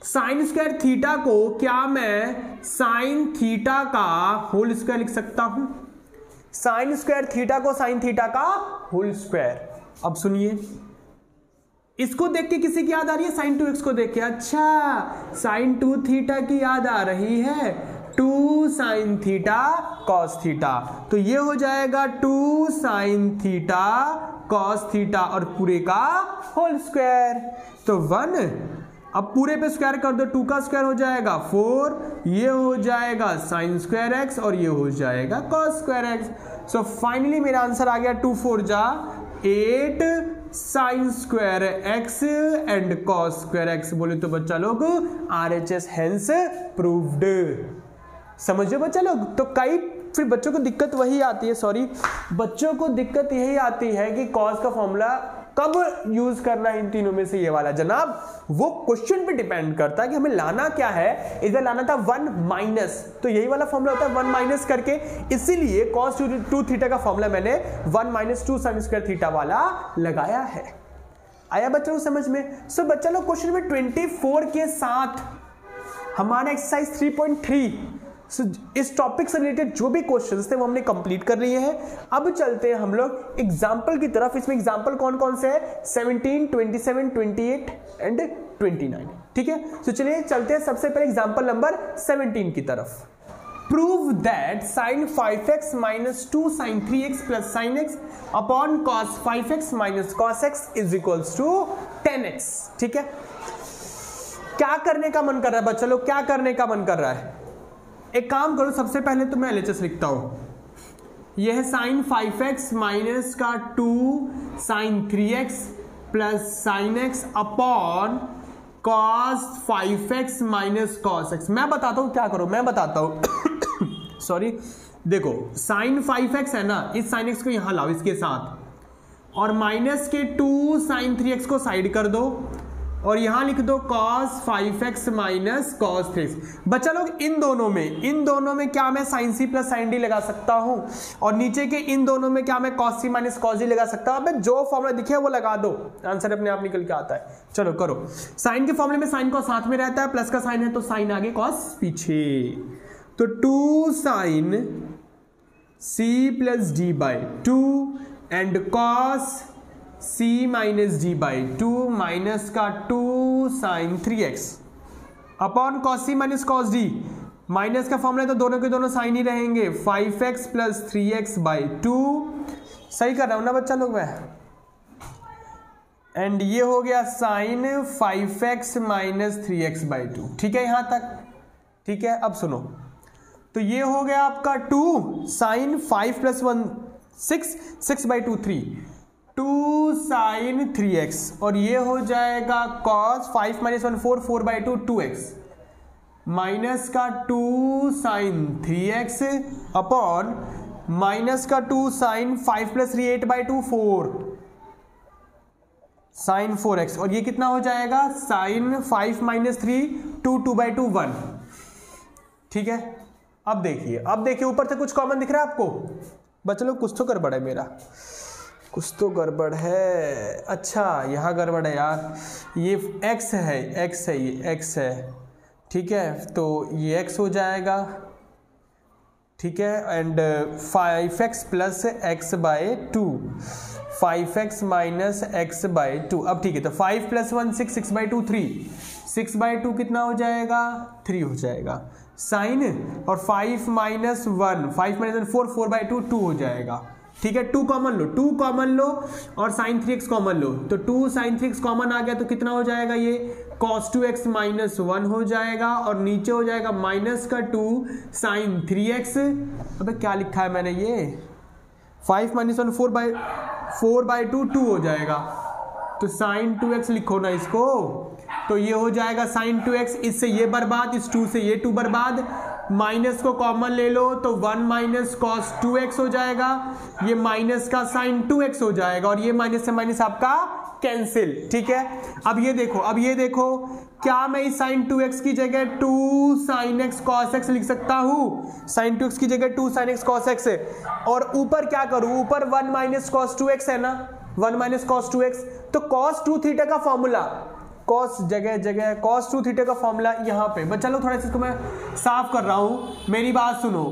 sin स्क्वायर थीटा को क्या मैं sin थीटा का होल स्क्वायर लिख सकता हूं, sin स्क्वायर थीटा को sin थीटा का होल स्क्वायर। अब सुनिए, इसको देख के किसी की याद आ रही है, sin 2x को देख के, अच्छा sin 2 थीटा की याद आ रही है, 2 sin थीटा cos थीटा, तो ये हो जाएगा 2 sin थीटा cos थीटा, और पूरे का होल स्क्वायर, तो 1, अब पूरे पे स्क्वायर कर दो, 2 का स्क्वायर हो जाएगा 4, ये हो जाएगा sin स्क्वायर x, और ये हो जाएगा cos square x। So finally मेरा आंसर आ गया 2 4 जा 8 sin square x and cos square x। बोले तो बच्चा लोग RHS हेंस प्रूव्ड। समझो बच्चा लोग। तो कई फिर बच्चों को दिक्कत वही आती है, सॉरी बच्चों को दिक्कत यही आती है कि कॉस का फॉर्मूला कब यूज करना है इन तीनों में से ये वाला। जनाब वो क्वेश्चन पे डिपेंड करता है कि हमें लाना क्या है। इधर लाना था 1 माइनस, तो यही वाला फॉर्मूला होता है 1 माइनस करके, इसीलिए cos 2 थीटा का फॉर्मूला मैंने 1 माइनस 2 साइन स्क्वायर थीटा वाला लगाया है। आया बच्चों को समझ में? सो बच्चा लोग क्वेश्चन में 24 के साथ हमारा एक्सरसाइज 3.3 इस टॉपिक से रिलेटेड जो भी क्वेश्चंस थे वो हमने कंप्लीट कर लिए हैं। अब चलते हैं हम लोग एग्जाम्पल की तरफ। इसमें एग्जाम्पल कौन कौन से हैं? 17, 27, 28 एंड 29। ठीक है, तो चलिए चलते हैं सबसे पहले एग्जाम्पल नंबर 17 की तरफ। Prove that sin 5x minus 2 sin 3x plus sin x upon cos 5x minus cos x is equals to 10x। ठीक है, क्या करने का मन कर रहा है बच्चा लोग? क्या करने का मन कर रहा है? एक काम करो, सबसे पहले तो मैं LHS लिखता हूं। यह है sin 5x माइनस का 2 sin 3x plus sin x upon cos 5x minus cos x। मैं बताता हूं क्या करो, मैं बताता हूं सॉरी, देखो sin 5x है ना, इस sin x को यहां लाओ इसके साथ, और माइनस के 2 sin 3x को साइड कर दो, और यहां लिख दो cos 5x minus cos 3x। बच्चा लोग इन दोनों में क्या मैं sin c plus sin d लगा सकता हूं, और नीचे के इन दोनों में क्या मैं cos c minus cos d लगा सकता हूं। अब जो फॉर्मूला दिखे वो लगा दो, आंसर अपने आप निकल के आता है। चलो करो। साइन के फॉर्मूले में साइन cos साथ में रहता है, प्लस का साइन है तो साइन आगे cos पीछे, तो 2 sin c plus d by 2 and cos c minus d by 2 minus का 2 sine 3x upon cos c minus cos d। माइनस का फॉर्मूला तो दोनों के दोनों साइन ही रहेंगे, 5x प्लस 3x बाई 2। सही कर रहा हूं ना बच्चा लोग मैं? एंड ये हो गया sign 5x minus 3x by 2। ठीक है यहां तक? ठीक है, अब सुनो, तो ये हो गया आपका 2 sign 5 plus 1 6 by 2 3 2 sine 3x, और ये हो जाएगा cos 5 minus 1 4 by 2 2x minus का 2 साइन 3x अपॉन माइनस का 2 sign 5 plus 3 8 by 2 4 sign 4x, और ये कितना हो जाएगा साइन 5 माइनस 3 2 बाई 2 1। ठीक है, अब देखिए ऊपर से कुछ कॉमन दिख रहा है आपको? बच्चों लोग कुछ तो गड़बड़ है, मेरा कुछ तो गड़बड़ है। अच्छा यहाँ गड़बड़ है यार, ये x है, ये x है। ठीक है, तो ये x हो जाएगा। ठीक है, and 5x plus x by 2 5x minus x by 2। अब ठीक है, तो 5 प्लस 1 6 6 बाई 2 3 6 बाई 2 कितना हो जाएगा? 3 हो जाएगा साइन, और 5 माइनस 1 5 माइनस 1 4 बाई 2 2 हो जाएगा। ठीक है, 2 कॉमन लो और sin 3x कॉमन लो, तो 2 sin 3x कॉमन आ गया तो कितना हो जाएगा? ये cos 2x माइनस 1 हो जाएगा, और नीचे हो जाएगा माइनस का 2 sin 3x। अबे क्या लिखा है मैंने? ये 5 माइनस 1 4 बाई 2 2 हो जाएगा, तो sin 2x लिखो ना इसको, तो ये हो जाएगा sin 2x, इससे ये बर्बाद, इस 2 से ये 2 बर्बाद, माइनस को कॉमन ले लो तो 1 माइनस cos 2x हो जाएगा, ये माइनस का sin 2x हो जाएगा, और ये माइनस से माइनस आपका कैंसिल। ठीक है, अब ये देखो क्या मैं इस sin 2x की जगह 2 sin x cos x लिख सकता हूं? sin 2x की जगह 2 sin x cos x है, और ऊपर क्या करूं? ऊपर 1 माइनस cos 2x है ना, 1 माइनस cos 2x, तो cos 2 थीटा का फॉर्मूला, cos जगह cos 2 थीटा का फॉर्मूला यहाँ पे। बच्चा लोग थोड़ा सा इसको मैं साफ कर रहा हूं, मेरी बात सुनो।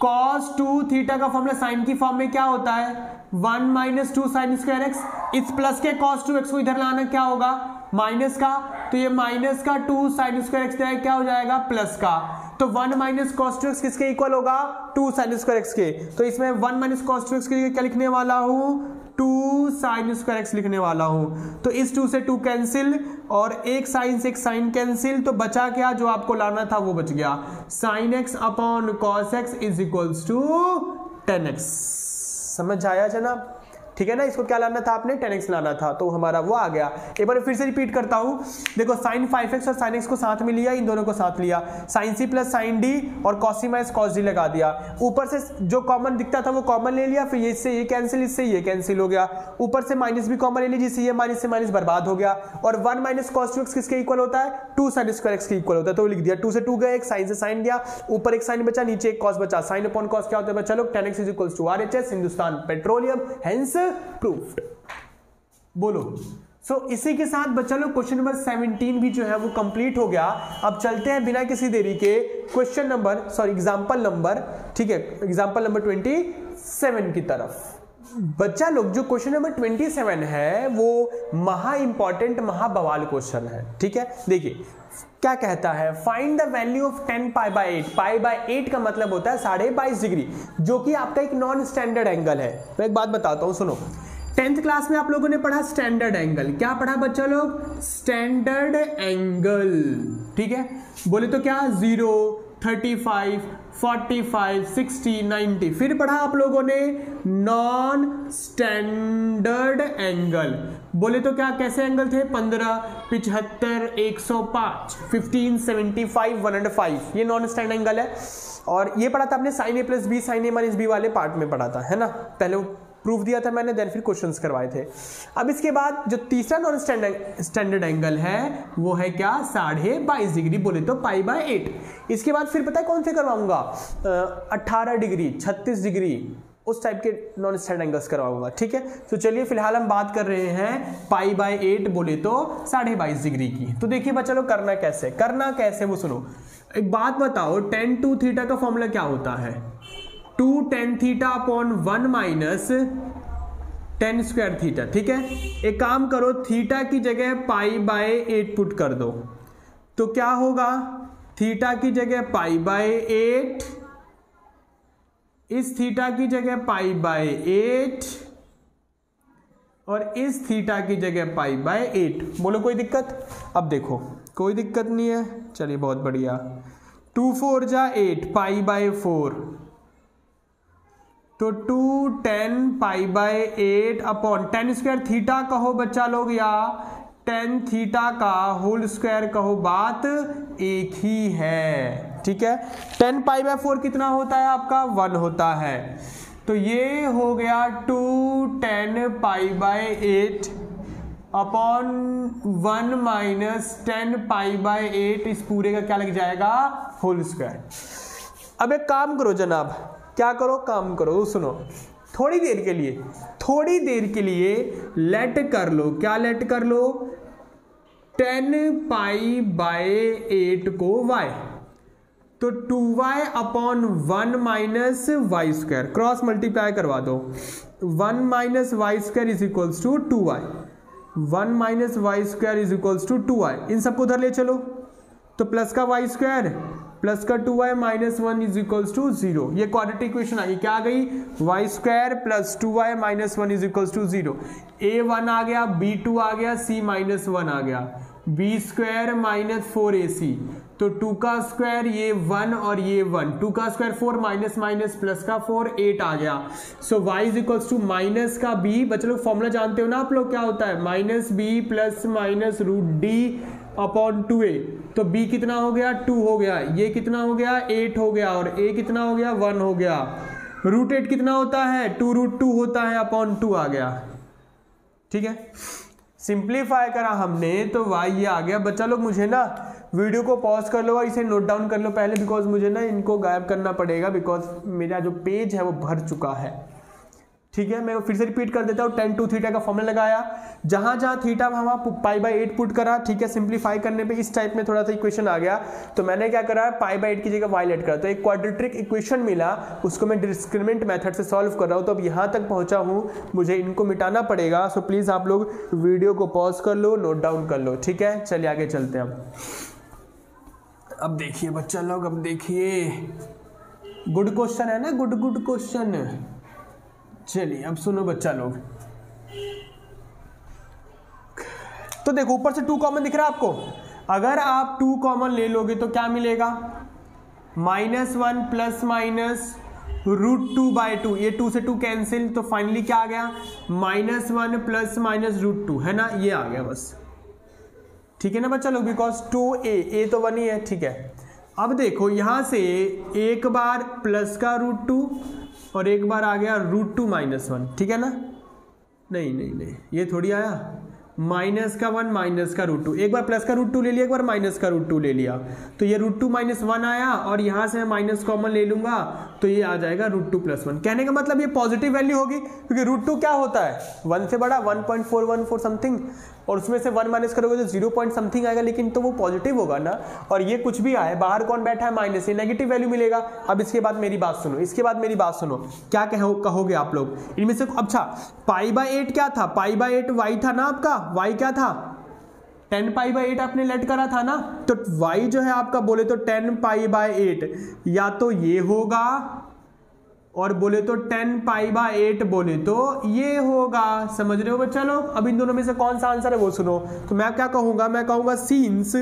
cos 2 थीटा का फॉर्मूला साइन की फॉर्म में क्या होता है? 1 माइनस 2 साइन स्क्वायर एक्स, इस प्लस के cos 2x को इधर लाना, क्या होगा? माइनस का, तो ये माइनस का 2 साइन स्क्वायर एक्स क्या हो जाएगा? प्लस का, तो 1 माइनस cos 2x किसके इक्वल होगा? 2 साइन स्क्वायर एक्स के, तो इसमें 1 माइनस cos 2x के लिए क्या लिखने वाला हूं? 2 साइन स्क्वायर एक्स लिखने वाला हूं, तो इस 2 से 2 कैंसिल, और एक साइन से एक साइन कैंसिल, तो बचा क्या? जो आपको लाना था वो बच गया, sine x upon cos x is equals to 10x। समझ आया जनाब? ठीक है ना। इसको क्या लाना था आपने, 10x लाना था, तो हमारा वो आ गया। एक बार फिर से रिपीट करता हूं, देखो sin 5x और sin x को साथ में लिया, इन दोनों को साथ लिया, sin c plus sin d और cos c minus cos d लगा दिया। ऊपर से जो कॉमन दिखता था वो कॉमन ले लिया, फिर इससे ये कैंसिल, इससे ये कैंसिल हो गया, ऊपर से माइनस भी कॉमन ले ली, जिससे ये माइनस से माइनस बर्बाद हो गया। और 1 माइनस cos 2x किसके इक्वल होता है, 2 sin स्क्वायर x के इक्वल होता है, तो लिख दिया। 2 से 2 गए, एक sin से sin गया, ऊपर एक sin बचा, नीचे एक cos बचा। sin अपॉन cos क्या होता है बच्चा लोग, 10x is equals to RHS, Hindustan petroleum, hence proved. बोलो। इसी के साथ बच्चा लोग क्वेश्चन नंबर 17 भी जो है वो कंप्लीट हो गया। अब चलते हैं बिना किसी देरी के क्वेश्चन नंबर एग्जांपल नंबर, ठीक है, एग्जांपल नंबर 27 की तरफ। बच्चा लोग जो क्वेश्चन नंबर 27 है वो महा इंपॉर्टेंट, महा बवाल क्वेश्चन है, ठीक है। देखिए क्या कहता है, फाइंड द वैल्यू ऑफ 10 π/8। π/8 का मतलब होता है 22.5 डिग्री, जो कि आपका एक नॉन स्टैंडर्ड एंगल है। मैं एक बात बताता हूं, सुनो। 10th क्लास में आप लोगों ने पढ़ा स्टैंडर्ड एंगल, क्या पढ़ा बच्चा लोग, स्टैंडर्ड एंगल, ठीक है। बोले तो क्या, 0, 35, 45, 60, 90। फिर पढ़ा आप लोगों ने नॉन स्टैंडर्ड एंगल, बोले तो क्या, कैसे एंगल थे, 15, 75, 105, 15, 75, 105, ये नॉन स्टैंडर्ड एंगल है। और ये पढ़ा था आपने sin a plus b, sin a minus b वाले पार्ट में पढ़ा था, है ना, पहले प्रूफ दिया था मैंने, देन फिर क्वेश्चंस करवाए थे। अब इसके बाद जो तीसरा नॉन स्टैंडर्ड एंगल है वो है क्या, 22.5 डिग्री, बोले तो π/8। इसके बाद फिर पता है कौन से करवाऊंगा, 18 डिग्री, 36 डिग्री, उस टाइप के नॉन स्टैंडर्ड एंगल्स करवाऊंगा, ठीक है। तो चलिए फिलहाल हम बात कर रहे हैं π/8 बोले तो 22.5 डिग्री की। तो देखिए बच्चा लोग करना कैसे वो सुनो। एक बात बताओ, tan 2 थीटा का फॉर्मूला क्या होता है, 2 tan theta upon 1 minus tan square theta, ठीक है। एक काम करो, थीटा की जगह π/8 पुट कर दो, तो क्या होगा, थीटा की जगह π/8, इस थीटा की जगह π/8 और इस थीटा की जगह π/8। बोलो कोई दिक्कत, अब देखो कोई दिक्कत नहीं है, चलिए बहुत बढ़िया। 2 4 जा 8, π/4, तो 2 tan π/8 upon tan square theta कहो बच्चा लोग, या tan थीटा का होल स्क्वायर कहो, बात एक ही है, ठीक है। tan π/4 कितना होता है आपका, 1 होता है, तो ये हो गया 2 tan π/8 अपॉन 1 माइनस tan π/8, इस पूरे का क्या लग जाएगा, होल स्क्वायर। अब एक काम करो जनाब, क्या करो, काम करो, सुनो, थोड़ी देर के लिए लेट कर लो, क्या लेट कर लो, tan π/8 को y, तो 2y upon 1 minus y square, cross multiply करवा दो, 1 minus y square is equals to 2y, 1 minus y square is equals to 2y, इन सबको उधर ले चलो, तो प्लस का वाई स्क्वायर प्लस का 2y minus 1 is equals to 0, ये क्वाड्रेटिक इक्वेशन आ गई, क्या आ गई, y square plus 2y minus 1 is equals to 0। a1 आ गया, b2 आ गया, c माइनस 1 आ गया, b स्क्वायर माइनस 4ac, तो 2 का स्क्वायर ये 1 और ये 1, 2 का स्क्वायर 4 माइनस माइनस प्लस का 4 8 आ गया। So y is equals to minus का b, बच्चे लोग फॉर्मूला जानते हो ना आप लोग, क्या होता है, minus b plus minus root d upon 2a, तो b कितना हो गया, 2 हो गया, ये कितना हो गया, 8 हो गया, और a कितना हो गया, 1 हो गया, रूट 8 कितना होता है, 2√2 होता है, अपॉन 2 आ गया, ठीक है। सिंप्लीफाई करा हमने तो y ये आ गया। बच्चा लोग मुझे ना वीडियो को पॉज कर लो और इसे नोट डाउन कर लो पहले, बिकॉज मुझे ना इनको गायब करना पड़ेगा, बिकॉज मेरा जो पेज है वो भर चुका है, ठीक है। मैं फिर से रिपीट कर देता हूँ, tan 2 थीटा का फॉर्मूला लगाया, जहां जहां थीटा वहां π/8 पुट करा, ठीक है। सिंप्लीफाई करने पे इस टाइप में थोड़ा सा इक्वेशन आ गया, तो मैंने क्या करा, π/8 की जगह y लेट करा, तो एक क्वाड्रेटिक इक्वेशन मिला, उसको मैं डिस्क्रिमिनेंट मेथड से सॉल्व कर रहा हूँ। तो अब यहाँ तक पहुंचा हूँ, मुझे इनको मिटाना पड़ेगा, सो प्लीज आप लोग वीडियो को पॉज कर लो, नोट डाउन कर लो, ठीक है। चलिए आगे चलते हैं। अब देखिए बच्चा लोग, अब देखिए, गुड क्वेश्चन है ना, गुड क्वेश्चन। चलिए अब सुनो बच्चा लोग, तो देखो ऊपर से 2 कॉमन दिख रहा है आपको, अगर आप 2 कॉमन ले लोगे तो क्या मिलेगा, -1 प्लस माइनस √2/2, ये 2 से 2 कैंसिल, तो फाइनली क्या आ गया -1 प्लस -√2, है ना, ये आ गया बस। ठीक है ना बच्चा लोग, बिकॉज 2a तो 1 ही है। ठीक है, अब देखो यहां से एक बार प्लस का √2 और एक बार आ गया √2 - 1, ठीक है ना। नहीं ये थोड़ी आया, माइनस का 1 माइनस का √2, एक बार प्लस का √2 ले लिया, एक बार माइनस का √2 ले लिया, तो ये √2 - 1 आया, और यहां से मैं माइनस कॉमन ले लूंगा तो ये आ जाएगा √2 + 1। कहने का मतलब ये पॉजिटिव वैल्यू होगी, क्योंकि √2 क्या होता है 1 से बड़ा, 1.414 समथिंग, और उसमें से 1 माइनस करोगे तो 0 पॉइंट समथिंग आएगा, लेकिन तो वो पॉजिटिव होगा ना। और ये कुछ भी आए, बाहर कौन बैठा है माइनस, ये नेगेटिव वैल्यू मिलेगा। अब इसके बाद मेरी बात सुनो, क्या कहोगे आप लोग इनमें से। अच्छा, π/8 क्या था, π/8 y था ना आपका, y क्या था 10π/8 आपने लेट करा था ना, तो y जो है आपका बोले तो 10π/8 या तो ये होगा, और बोले तो 10π/8 बोले तो ये होगा। समझ रहे हो बच्चा लोग। अब इन दोनों में से कौन सा आंसर है वो सुनो। तो मैं क्या कहूंगा, मैं कहूंगा सीन्स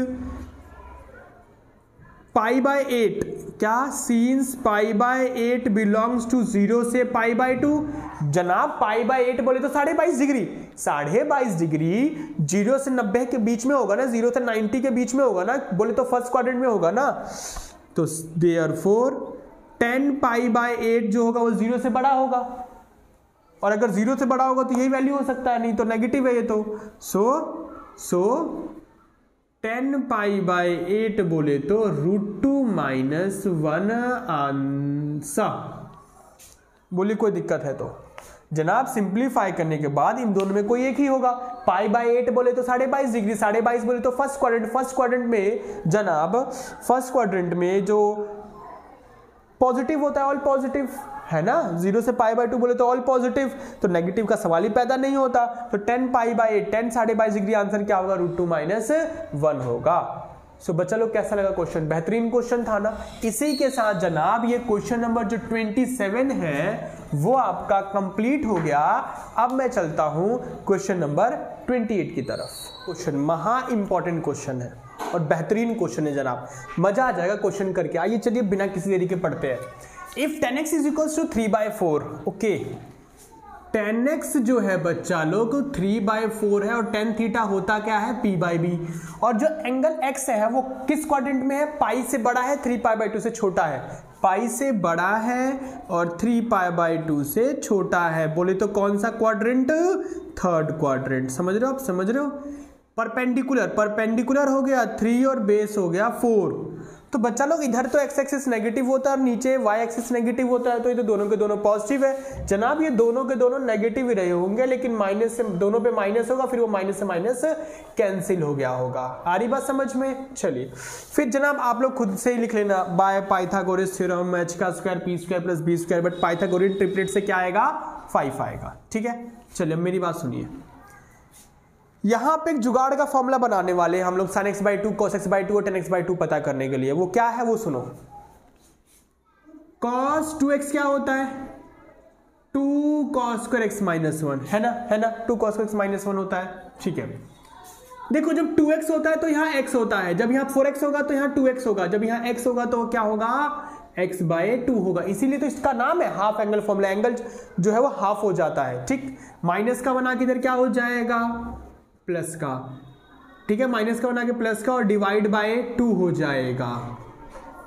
π/8, क्या सीन्स π/8 बिलोंग्स टू 0 से π/2। जनाब π/8 बोले तो 22.5 डिग्री, 22.5 डिग्री 0 से 90 के बीच में होगा ना, 0 से 90 के बीच में होगा ना, बोले तो फर्स्ट क्वाड्रेंट में होगा ना। तो देयरफॉर 10π/8 जो होगा वो 0 से बड़ा होगा, और अगर 0 से बड़ा होगा तो यही वैल्यू हो सकता है, नहीं तो नेगेटिव है ये तो। सो 10π/8 बोले तो √2 - 1 आंसर। बोली कोई दिक्कत है तो जनाब सिंप्लीफाई करने के बाद इन दोनों में कोई एक ही होगा। π/8 बोले तो 22.5 डिग्री, 22.5 बोले तो फर्स्ट क्वाड्रेंट में जनाब, फर्स्ट क्वाड्रेंट में जो पॉजिटिव होता है ऑल पॉजिटिव, है ना। 0 से π/2 बोले तो ऑल पॉजिटिव, तो नेगेटिव का सवाल ही पैदा नहीं होता। तो 10π/8 10 22.5 डिग्री आंसर क्या होगा, √2 - 1 होगा। सो बच्चा लोग कैसा लगा क्वेश्चन, बेहतरीन क्वेश्चन था ना। इसी के साथ जनाब ये क्वेश्चन नंबर जो 27 है वो आपका कंप्लीट हो गया। अब मैं चलता हूं क्वेश्चन नंबर 28 की तरफ। क्वेश्चन महा इंपॉर्टेंट क्वेश्चन है और बेहतरीन क्वेश्चन है जनाब, मजा आ जाएगा क्वेश्चन करके। आइए चलिए बिना किसी देरी के पढ़ते हैं। इफ 10x = 3/4, ओके 10x जो है बच्चा लोग 3/4 है, और tan थीटा होता क्या है p/b, और जो एंगल x है वो किस क्वाड्रेंट में है, पाई से बड़ा है 3π/2 से छोटा है, पाई से बड़ा है और 3π/2 से छोटा है। बोले तो कौन सा क्वाड्रेंट, थर्ड क्वाड्रेंट। समझ रहे हो आप, समझ रहे हो। परपेंडिकुलर हो गया 3 और बेस हो गया 4। तो बच्चा लोग इधर तो x एक्सिस नेगेटिव होता है और नीचे y एक्सिस नेगेटिव होता है, तो ये तो दोनों के दोनों पॉजिटिव है। जनाब ये दोनों के दोनों नेगेटिव ही रहे होंगे, लेकिन माइनस से दोनों पे माइनस होगा, फिर वो माइनस से माइनस कैंसिल हो गया होगा। आ रही बात समझ में। चलिए फिर जनाब आप लोग खुद से ही लिख लेना, बाय पाइथागोरस थ्योरम h का square p² + b², but Pythagorean triplet से क्या आएगा, 5 आएगा। ठीक है, चलिए मेरी बात सुनिए। यहां पे एक जुगाड़ का फॉर्मूला बनाने वाले हम लोग sin x/2 cos x/2 और tan x/2 पता करने के लिए। वो क्या है वो सुनो। cos 2x क्या होता है, 2 cos² x - 1, है ना 2 cos² x - 1 होता है। ठीक है, देखो जब 2x होता है तो यहाँ x होता है, जब यहाँ 4x होगा तो यहाँ 2x होगा, जब यहाँ x होगा तो क्या होगा, x/2 होगा। इसीलिए तो इसका नाम है हाफ एंगल फॉर्मूला। एंगल जो है वो हाफ हो जाता है। ठीक, माइनस का बना के इधर क्या हो जाएगा, प्लस का। ठीक है, माइनस का बना के प्लस का और डिवाइड बाय 2 हो जाएगा।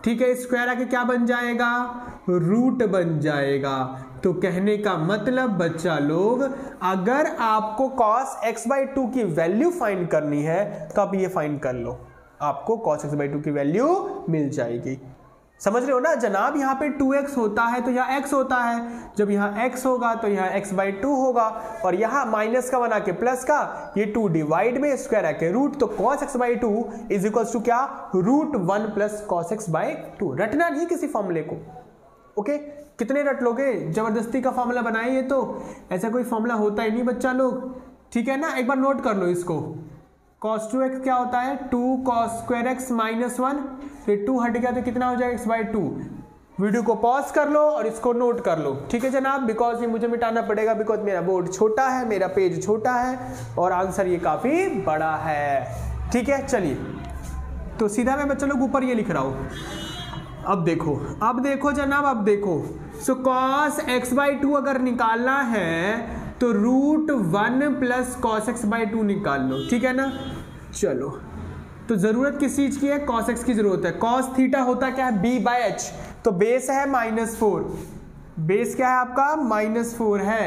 ठीक है, स्क्वायर आके क्या बन जाएगा, रूट बन जाएगा। तो कहने का मतलब बच्चा लोग, अगर आपको cos x/2 की वैल्यू फाइंड करनी है तो आप ये फाइंड कर लो, आपको cos x/2 की वैल्यू मिल जाएगी। समझ रहे हो ना जनाब। यहाँ पे 2x होता है तो यहाँ x होता है, जब यहाँ x होगा तो यहाँ x/2 होगा, और यहाँ माइनस का बना के प्लस का, ये 2 डिवाइड में स्क्वायर आके रूट, तो cos x/2 = क्या, √1 + cos x/2। रटना नहीं किसी फॉर्मूले को, ओके। कितने रट लोगे, जबरदस्ती का फॉर्मूला बनाइए, तो ऐसा कोई फॉर्मूला होता ही नहीं बच्चा लोग। ठीक है ना, एक बार नोट कर लो इसको। cos 2x क्या होता है, 2 cos² x - 1, फिर 2 हट गया तो कितना हो जाएगा, x/2। वीडियो को पॉज कर लो और इसको नोट कर लो। ठीक है जनाब, बिकॉज ये मुझे मिटाना पड़ेगा, बिकॉज मेरा बोर्ड छोटा है, मेरा पेज छोटा है और आंसर ये काफी बड़ा है। ठीक है, चलिए तो सीधा मैं बच्चों लोग ऊपर ये लिख रहा हूं, अब देखो जनाब, अब देखो। सो cos x बाई 2 अगर निकालना है तो √1 प्लस cos x बाई 2 निकाल लो, ठीक है ना। चलो, तो जरूरत किस चीज की है? cos x की जरूरत है। cos थीटा होता क्या है? b by H. तो बेस है -4, बेस क्या है आपका? -4 है,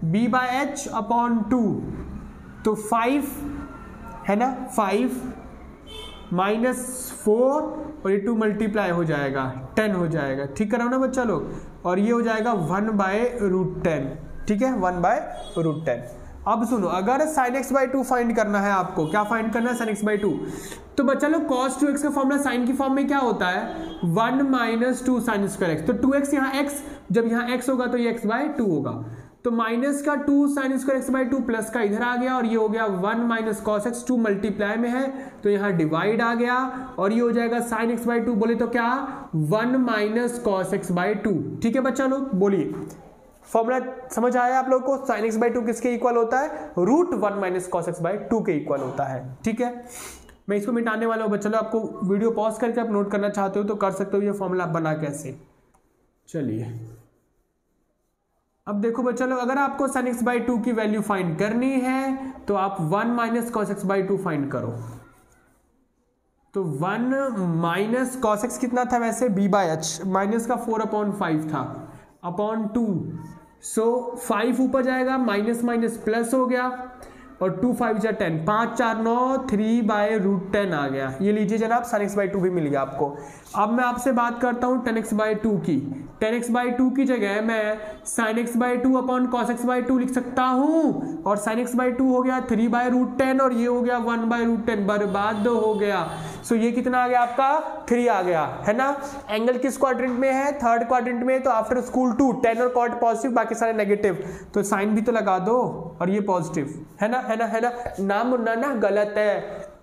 b बाई एच अपॉन 2, तो 5 है ना, 5 -4 और ये 2 मल्टीप्लाई हो जाएगा 10 हो जाएगा, ठीक कर रहा हूं ना बच्चा लोग। और ये हो जाएगा 1/√10, ठीक है, 1/√10। अब सुनो, अगर sin x बाई 2 फाइंड करना है आपको, क्या फाइंड करना है? sin x by 2। तो बच्चा लोग cos 2x का फॉर्मूला साइन की फॉर्म में क्या होता है? 1 - 2 sin स्क्वायर x। तो 2x यहाँ x, जब यहाँ x होगा तो ये x बाई 2 होगा। तो माइनस का 2 sin square x by 2 plus का इधर आ गया और ये हो गया 1 - cos x, 2 मल्टीप्लाई में है तो यहाँ डिवाइड आ गया और ये हो जाएगा sin x बाई 2, बोले तो क्या? 1 - cos x बाई 2, ठीक है बच्चा लोग, बोलिए। फॉर्मूला समझ आया आप लोग को? sin x बाई 2 किसके इक्वल होता है? √1 - cos x बाई 2 के इक्वल होता है, ठीक है। मैं इसको मिटाने वाला हूँ बच्चा लोग, आपको वीडियो पॉज करके आप नोट करना चाहते हो तो कर सकते हो, ये फॉर्मूला बना कैसे। चलिए अब देखो बच्चा लोग, अगर आपको sin x बाई 2 की वैल्यू फाइंड करनी है तो आप 1 - cos x बाई 2 फाइंड करो। तो 1 - cos x कितना था वैसे? b बाई एच, माइनस का 4/5 था अपॉन 2, सो 5 ऊपर जाएगा, माइनस माइनस प्लस हो गया और 2 5 जा 10, 5 4 9, 3/√10 आ गया। ये लीजिए जनाब, sin x बाई 2 भी मिल गया आपको। अब मैं आपसे बात करता हूँ tan x बाई 2 की। tan x बाई 2 की जगह मैं sin x by 2 upon cos x by 2 लिख सकता हूँ और sin x बाई 2 हो गया 3/√10 और ये हो गया 1/√10, बर्बाद हो गया। सो ये कितना आ गया आपका? 3 आ गया, है ना। एंगल किस क्वाड्रेंट में है? थर्ड क्वाड्रेंट में। तो आफ्टर स्कूल 2 tan और cot पॉजिटिव, बाकी सारे नेगेटिव, तो साइन भी तो लगा दो और ये पॉजिटिव है ना, है ना, है ना। नाम ना गलत है।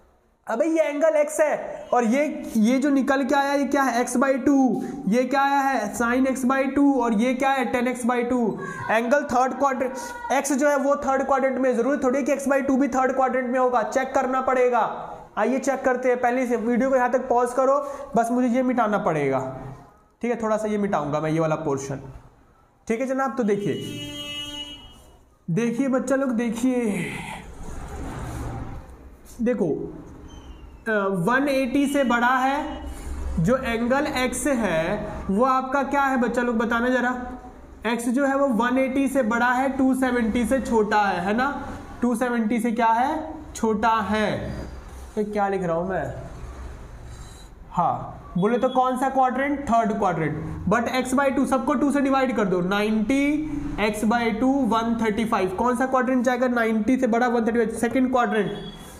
अबे ये एंगल x है और ये जो निकल के आया ये क्या है? x by 2। ये क्या आया है? sin x बाई 2 और ये क्या है? tan x by 2। Angle third quadrant, x जो है वो थर्ड क्वाड्रेंट में, जरूरी थोड़ी है कि x बाई 2 भी थर्ड क्वाड्रेंट में होगा, चेक करना पड़ेगा। आइए चेक करते हैं। पहले से वीडियो को यहाँ तक पॉज करो, बस मुझे ये मिटाना पड़ेगा, ठीक है। थोड़ा सा ये मिटाऊंगा मैं, ये वाला पोर्शन, ठीक है जनाब। तो देखिए बच्चा लोग, देखो 180 से बड़ा है जो एंगल x है वो आपका क्या है बच्चा लोग, बताना जरा। x जो है वो 180 से बड़ा है, 270 से छोटा है ना। 270 से क्या है? छोटा है। तो क्या लिख रहा हूं मैं? हाँ, बोले तो कौन सा quadrant? Third quadrant. But x by 2 सबको 2 से डिवाइड कर दो, 90 x बाई 2 135। कौन सा क्वाड्रेंट जाएगा? 90 से बड़ा 135। सेकंड क्वाड्रेंट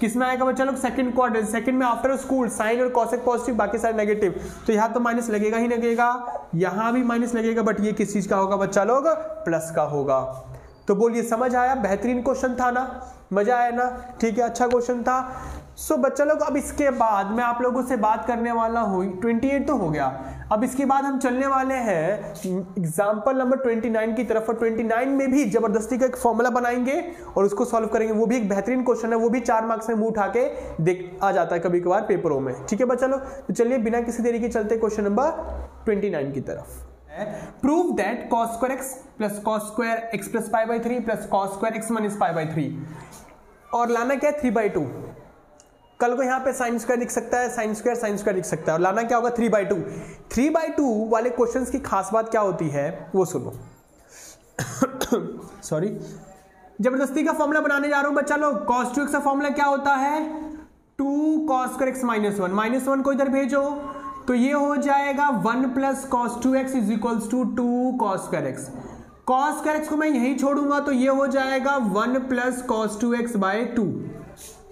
किसमें आएगा बच्चा लोग? Second quadrant. सेकंड में आफ्टर स्कूल साइन और कॉसेक पॉजिटिव, बाकी सारे नेगेटिव, तो यहाँ तो माइनस लगेगा ही लगेगा, यहाँ भी माइनस लगेगा, बट ये किस चीज का होगा बच्चा लोग? प्लस का होगा। तो बोलिए समझ आया? बेहतरीन क्वेश्चन था ना, मजा आया ना, ठीक है, अच्छा क्वेश्चन था। सो बच्चा लोग, अब इसके बाद मैं आप लोगों से बात करने वाला हूँ, 28 तो हो गया, अब इसके बाद हम चलने वाले हैं एग्जाम्पल नंबर 29 की तरफ। और 29 में भी जबरदस्ती का एक फॉर्मूला बनाएंगे और उसको सॉल्व करेंगे। वो भी एक बेहतरीन क्वेश्चन है, वो भी 4 मार्क्स में मुंह उठा के देख आ जाता है कभी कभार पेपरों में, ठीक है बच्चा लोग। तो चलिए बिना किसी देरी के चलते क्वेश्चन नंबर 29 की तरफ। Prove that cos square x plus cos square x plus pi by 3 plus cos square x minus pi by 3, और लाना क्या है? 3/2। कल को यहाँ पे साइन स्क्वायर लिख सकता है, साइन स्क्वायर लिख सकता है, और लाना क्या होगा? 3/2। 3/2 वाले क्वेश्चंस की खास बात क्या होती है वो सुनो। सॉरी, जबरदस्ती का फॉर्मूला बनाने जा रहा हूं बच्चा लोग। cos 2x का फॉर्मूला क्या होता है? 2 cos square x minus 1, minus 1 को इधर भेजो तो ये हो जाएगा 1 plus cos 2x is equals to 2 cos square x। cos square x को मैं यहीं छोड़ूंगा तो ये हो जाएगा 1 प्लस cos 2x बाय 2।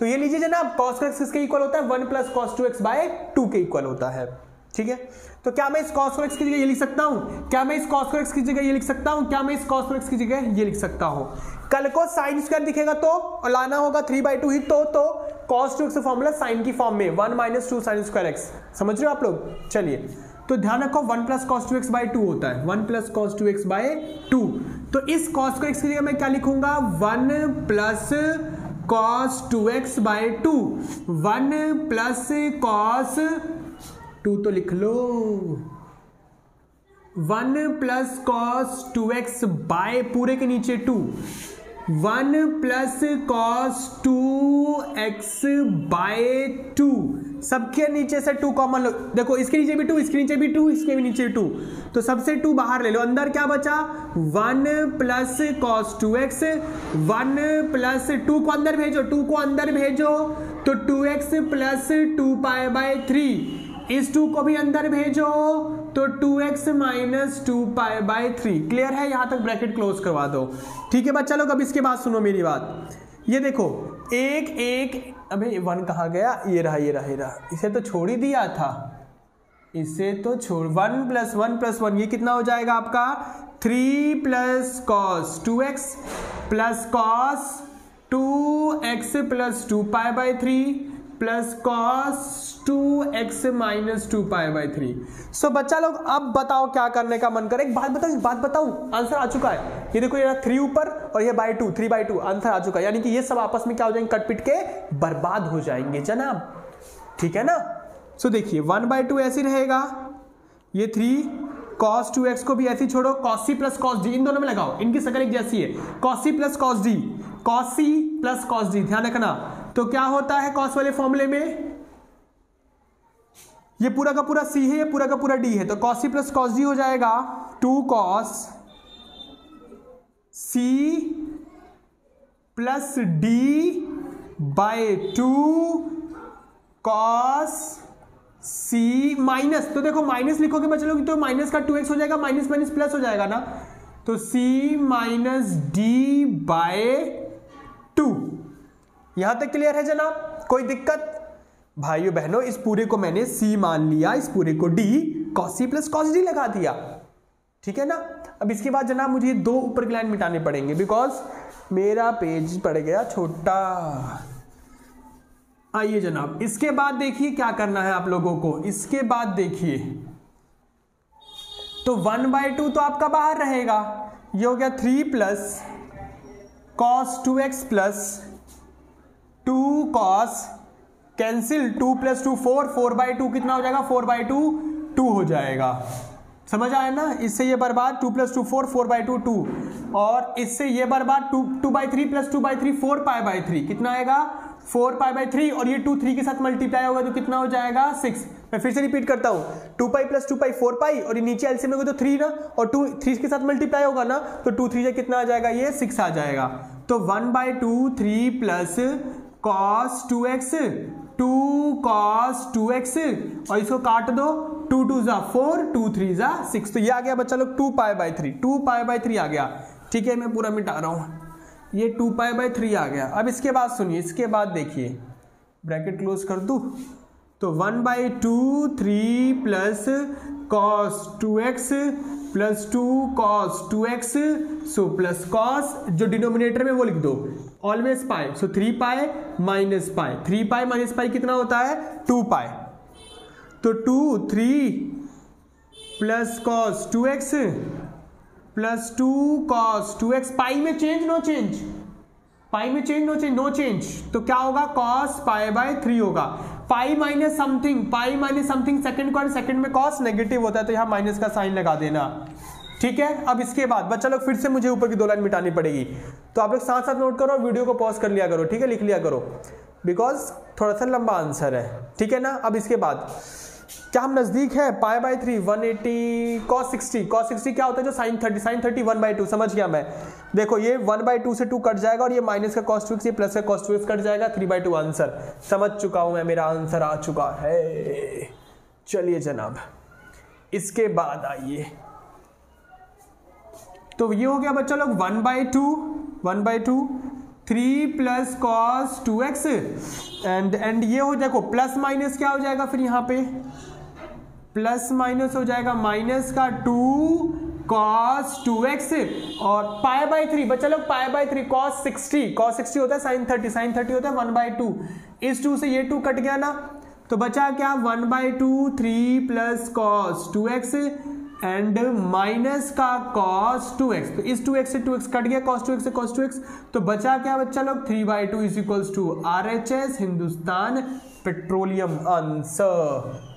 तो ये लीजिए जनाब, cos स्क्वायर x किसके इक्वल होता है? 1 प्लस cos 2x बाय 2 के इक्वल होता है, ठीक है। तो क्या मैं इस cos स्क्वायर x की जगह ये लिख सकता हूं? क्या मैं इस cos स्क्वायर x की जगह ये लिख सकता हूं? क्या मैं इस cos स्क्वायर x की जगह ये लिख सकता हूं? कल को साइन स्क्वायर दिखेगा तो, और लाना होगा 3/2 ही, तो cos 2x का फॉर्मूला साइन की फॉर्म में 1 माइनस 2 साइन स्क्वायर x। समझ रहे हो आप लोग? चलिए, तो ध्यान रखो 1 प्लस cos 2x बाय 2 होता है, 1 प्लस cos 2x बाय 2। तो इस cos स्क्वायर x की जगह मैं क्या लिखूंगा? 1 plus cos 2x by 2, 1 plus cos 2 तो लिख लो। 1 प्लस कॉस 2x बाय पूरे के नीचे 2, 1 प्लस कॉस 2x बाय 2, सबके नीचे से 2 कॉमन लो। देखो इसके नीचे भी 2, इसके नीचे भी 2, इसके भी नीचे 2, तो सबसे 2 बाहर ले लो। अंदर क्या बचा? 1 प्लस कॉस 2x, 1 प्लस 2 को अंदर भेजो, 2 को अंदर भेजो तो 2x प्लस 2 पाई बाय 3, इस 2 को भी अंदर भेजो तो 2x minus 2 pi by 3। Clear है? यहां तक ब्रैकेट क्लोज करवा दो। ठीक है बच्चा लोग, अब इसके बाद सुनो मेरी बात। ये देखो एक अबे 1 कहाँ गया? ये रहा ये रहा ये रहा, इसे तो छोड़ ही दिया था, इसे तो छोड़। 1 प्लस 1 प्लस 1 ये कितना हो जाएगा आपका? 3 plus cos 2x plus cos 2x plus 2 pi by 3 plus cos 2x minus 2 pi by 3। सो बच्चा लोग अब बताओ क्या करने का मन करे? एक बात बताऊं, आंसर आ चुका है। ये देखो ये 3 ऊपर और ये बाय 2, 3/2 आंसर आ चुका है। यानी कि ये सब आपस में क्या हो जाएंगे? कटपिट के बर्बाद हो जाएंगे जनाब। ठीक है ना? सो देखिए 1/2 ऐसे रहेगा, ये 3 cos 2x को भी ऐसे छोड़ो, cos c plus cos d इन दोनों में लगाओ, इनकी शक्ल एक जैसी है, cos c plus cos d, cos c plus cos d, ध्यान रखना। तो क्या होता है cos वाले फॉर्मूले में? ये पूरा का पूरा c है, ये पूरा का पूरा d है, तो cos c plus cos d हो जाएगा 2 cos c plus d by 2 cos c minus, तो देखो माइनस लिखोगे बच्चे लोग तो माइनस का 2x हो जाएगा, माइनस माइनस प्लस हो जाएगा ना, तो c माइनस डी बाय 2। यहां तक क्लियर है जनाब? कोई दिक्कत? भाइयों बहनों इस पूरे को मैंने c मान लिया, इस पूरे को d cos c plus cos d लगा दिया। ठीक है ना? अब इसके बाद जनाब मुझे 2 ऊपर की लाइन मिटाने पड़ेंगे, बिकॉज मेरा पेज पड़ गया छोटा। आइए जनाब, इसके बाद देखिए क्या करना है आप लोगों को। इसके बाद देखिए तो 1/2 तो आपका बाहर रहेगा, ये हो गया 3 plus cos 2x plus 2 cos, cancel 2 plus 2 4, 4/2 कितना हो जाएगा? 4/2 2 हो जाएगा। समझ आया ना? इससे ये बर्बाद 2 प्लस 2 4, 4/2 2, और इससे ये बर्बाद 2/3 प्लस 2/3 4 पाई बाय 3 कितना आएगा? 4 पाई बाय 3, और ये 2 3 के साथ मल्टीप्लाई होगा तो कितना हो जाएगा? 6। मैं फिर से रिपीट करता हूं, 2 पाई प्लस 2 पाई 4 पाई, और ये नीचे एलसीएम होगा तो 3 ना, और 2 3 के साथ मल्टीप्लाई होगा ना, तो 2 3 से कितना आ जाएगा? ये 6 आ जाएगा। तो 1/2 3 plus cos 2x 2 cos 2x, और इसको काट दो, 2 2 जा 4, 2 3 जा 6, तो ये आ गया बच्चा लोग 2 पाई बाय 3, 2 पाई बाय 3 आ गया। ठीक है, मैं पूरा मिटा रहा हूं, ये 2 पाई बाय 3 आ गया। अब इसके बाद सुनिए, इसके बाद देखिए, ब्रैकेट क्लोज कर दूं, तो 1/2 3 plus cos 2x plus 2 cos 2x, so plus cos, जो डिनोमिनेटर में वो लिख दो, always pi, so 3 pi minus pi, 3 pi minus pi कितना होता है? 2 पाई, तो 2 3 plus cos 2x plus 2 cos 2x, pi में चेंज नो चेंज, पाई में change no change, no change, तो क्या होगा? cos पाई बाय 3 होगा। पाई माइनस समथिंग, पाई माइनस समथिंग सेकंड को, सेकंड में cos नेगेटिव होता है, तो यहां माइनस का साइन लगा देना। ठीक है, अब इसके बाद बच्चा लोग फिर से मुझे ऊपर की 2 लाइन मिटानी पड़ेगी, तो आप लोग साथ साथ नोट करो और वीडियो को पॉज कर लिया करो। ठीक है, लिख लिया करो, बिकॉज थोड़ा सा लंबा आंसर है। ठीक है ना? अब इसके बाद क्या हम नजदीक है? पाई बाय 3 180 cos 60, cos 60 क्या होता है? जो sin 30 1/2, समझ गया मैं। देखो ये 1/2 से 2 कट जाएगा, और ये माइनस का cos 2x, ये प्लस का cos 2x कट जाएगा, 3/2 आंसर। समझ चुका हूं मैं, मेरा आंसर आ चुका है। चलिए जनाब, इसके बाद आइए, तो ये हो गया बच्चा लोग 1/2 3 प्लस cos 2x, एंड ये हो, देखो प्लस माइनस क्या हो जाएगा फिर यहाँ पे? प्लस माइनस हो जाएगा माइनस का 2 cos 2x, और पाई बाय 3 बच्चा लोग, पाई बाय 3 cos 60 होता है sin 30 होता है 1/2, इस 2 से ये 2 कट गया ना, तो बचा क्या? 1/2 3 plus cos 2x and minus का cos 2x, तो इस 2x से 2x कट गया, cos 2x से cos 2x, तो बचा क्या बच्चा लोग? 3/2 is equals to RHS Hindustan petroleum answer.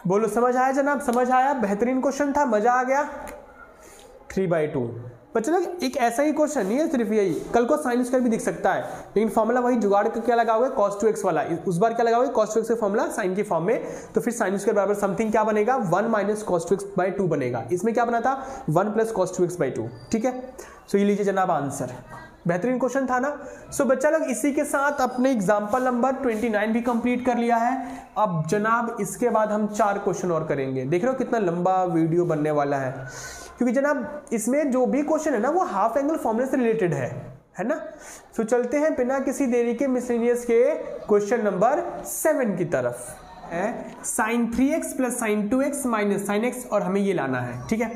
बोलो समझ आया जनाब, समझ आया? बेहतरीन क्वेश्चन था, मजा आ गया। 3/2 बच्चों लोग एक ऐसा ही क्वेश्चन नहीं है सिर्फ यही, कल को साइन स्क्वायर भी दिख सकता है, लेकिन फॉर्मूला वही जुगाड़ का क्या लगाओगे, cos 2x वाला। उस बार क्या लगाओगे, cos 2x का फॉर्मूला साइन की फॉर्म में, तो फिर साइन स्क्वायर बराबर समथिंग क्या बनेगा, 1 माइनस cos 2x/2 बनेगा। इसमें क्या बना था, 1 प्लस cos 2x/2। ठीक है, सो ये लीजिए जनाब आंसर। बेहतरीन क्वेश्चन था ना। सो बच्चा लोग इसी के साथ अपने एग्जाम्पल नंबर 29 भी कंप्लीट कर लिया है। अब जनाब इसके बाद हम 4 क्वेश्चन और करेंगे। देख रहे हो कितना लंबा वीडियो बनने वाला है, क्योंकि जनाब इसमें जो भी क्वेश्चन है ना वो हाफ एंगल फॉर्मूले से रिलेटेड है ना। सो चलते हैं बिना किसी देरी के मिसलेनियस के क्वेश्चन नंबर 7 की तरफ। है sin 3x plus sin 2x minus sin x, और हमें ये लाना है। ठीक है,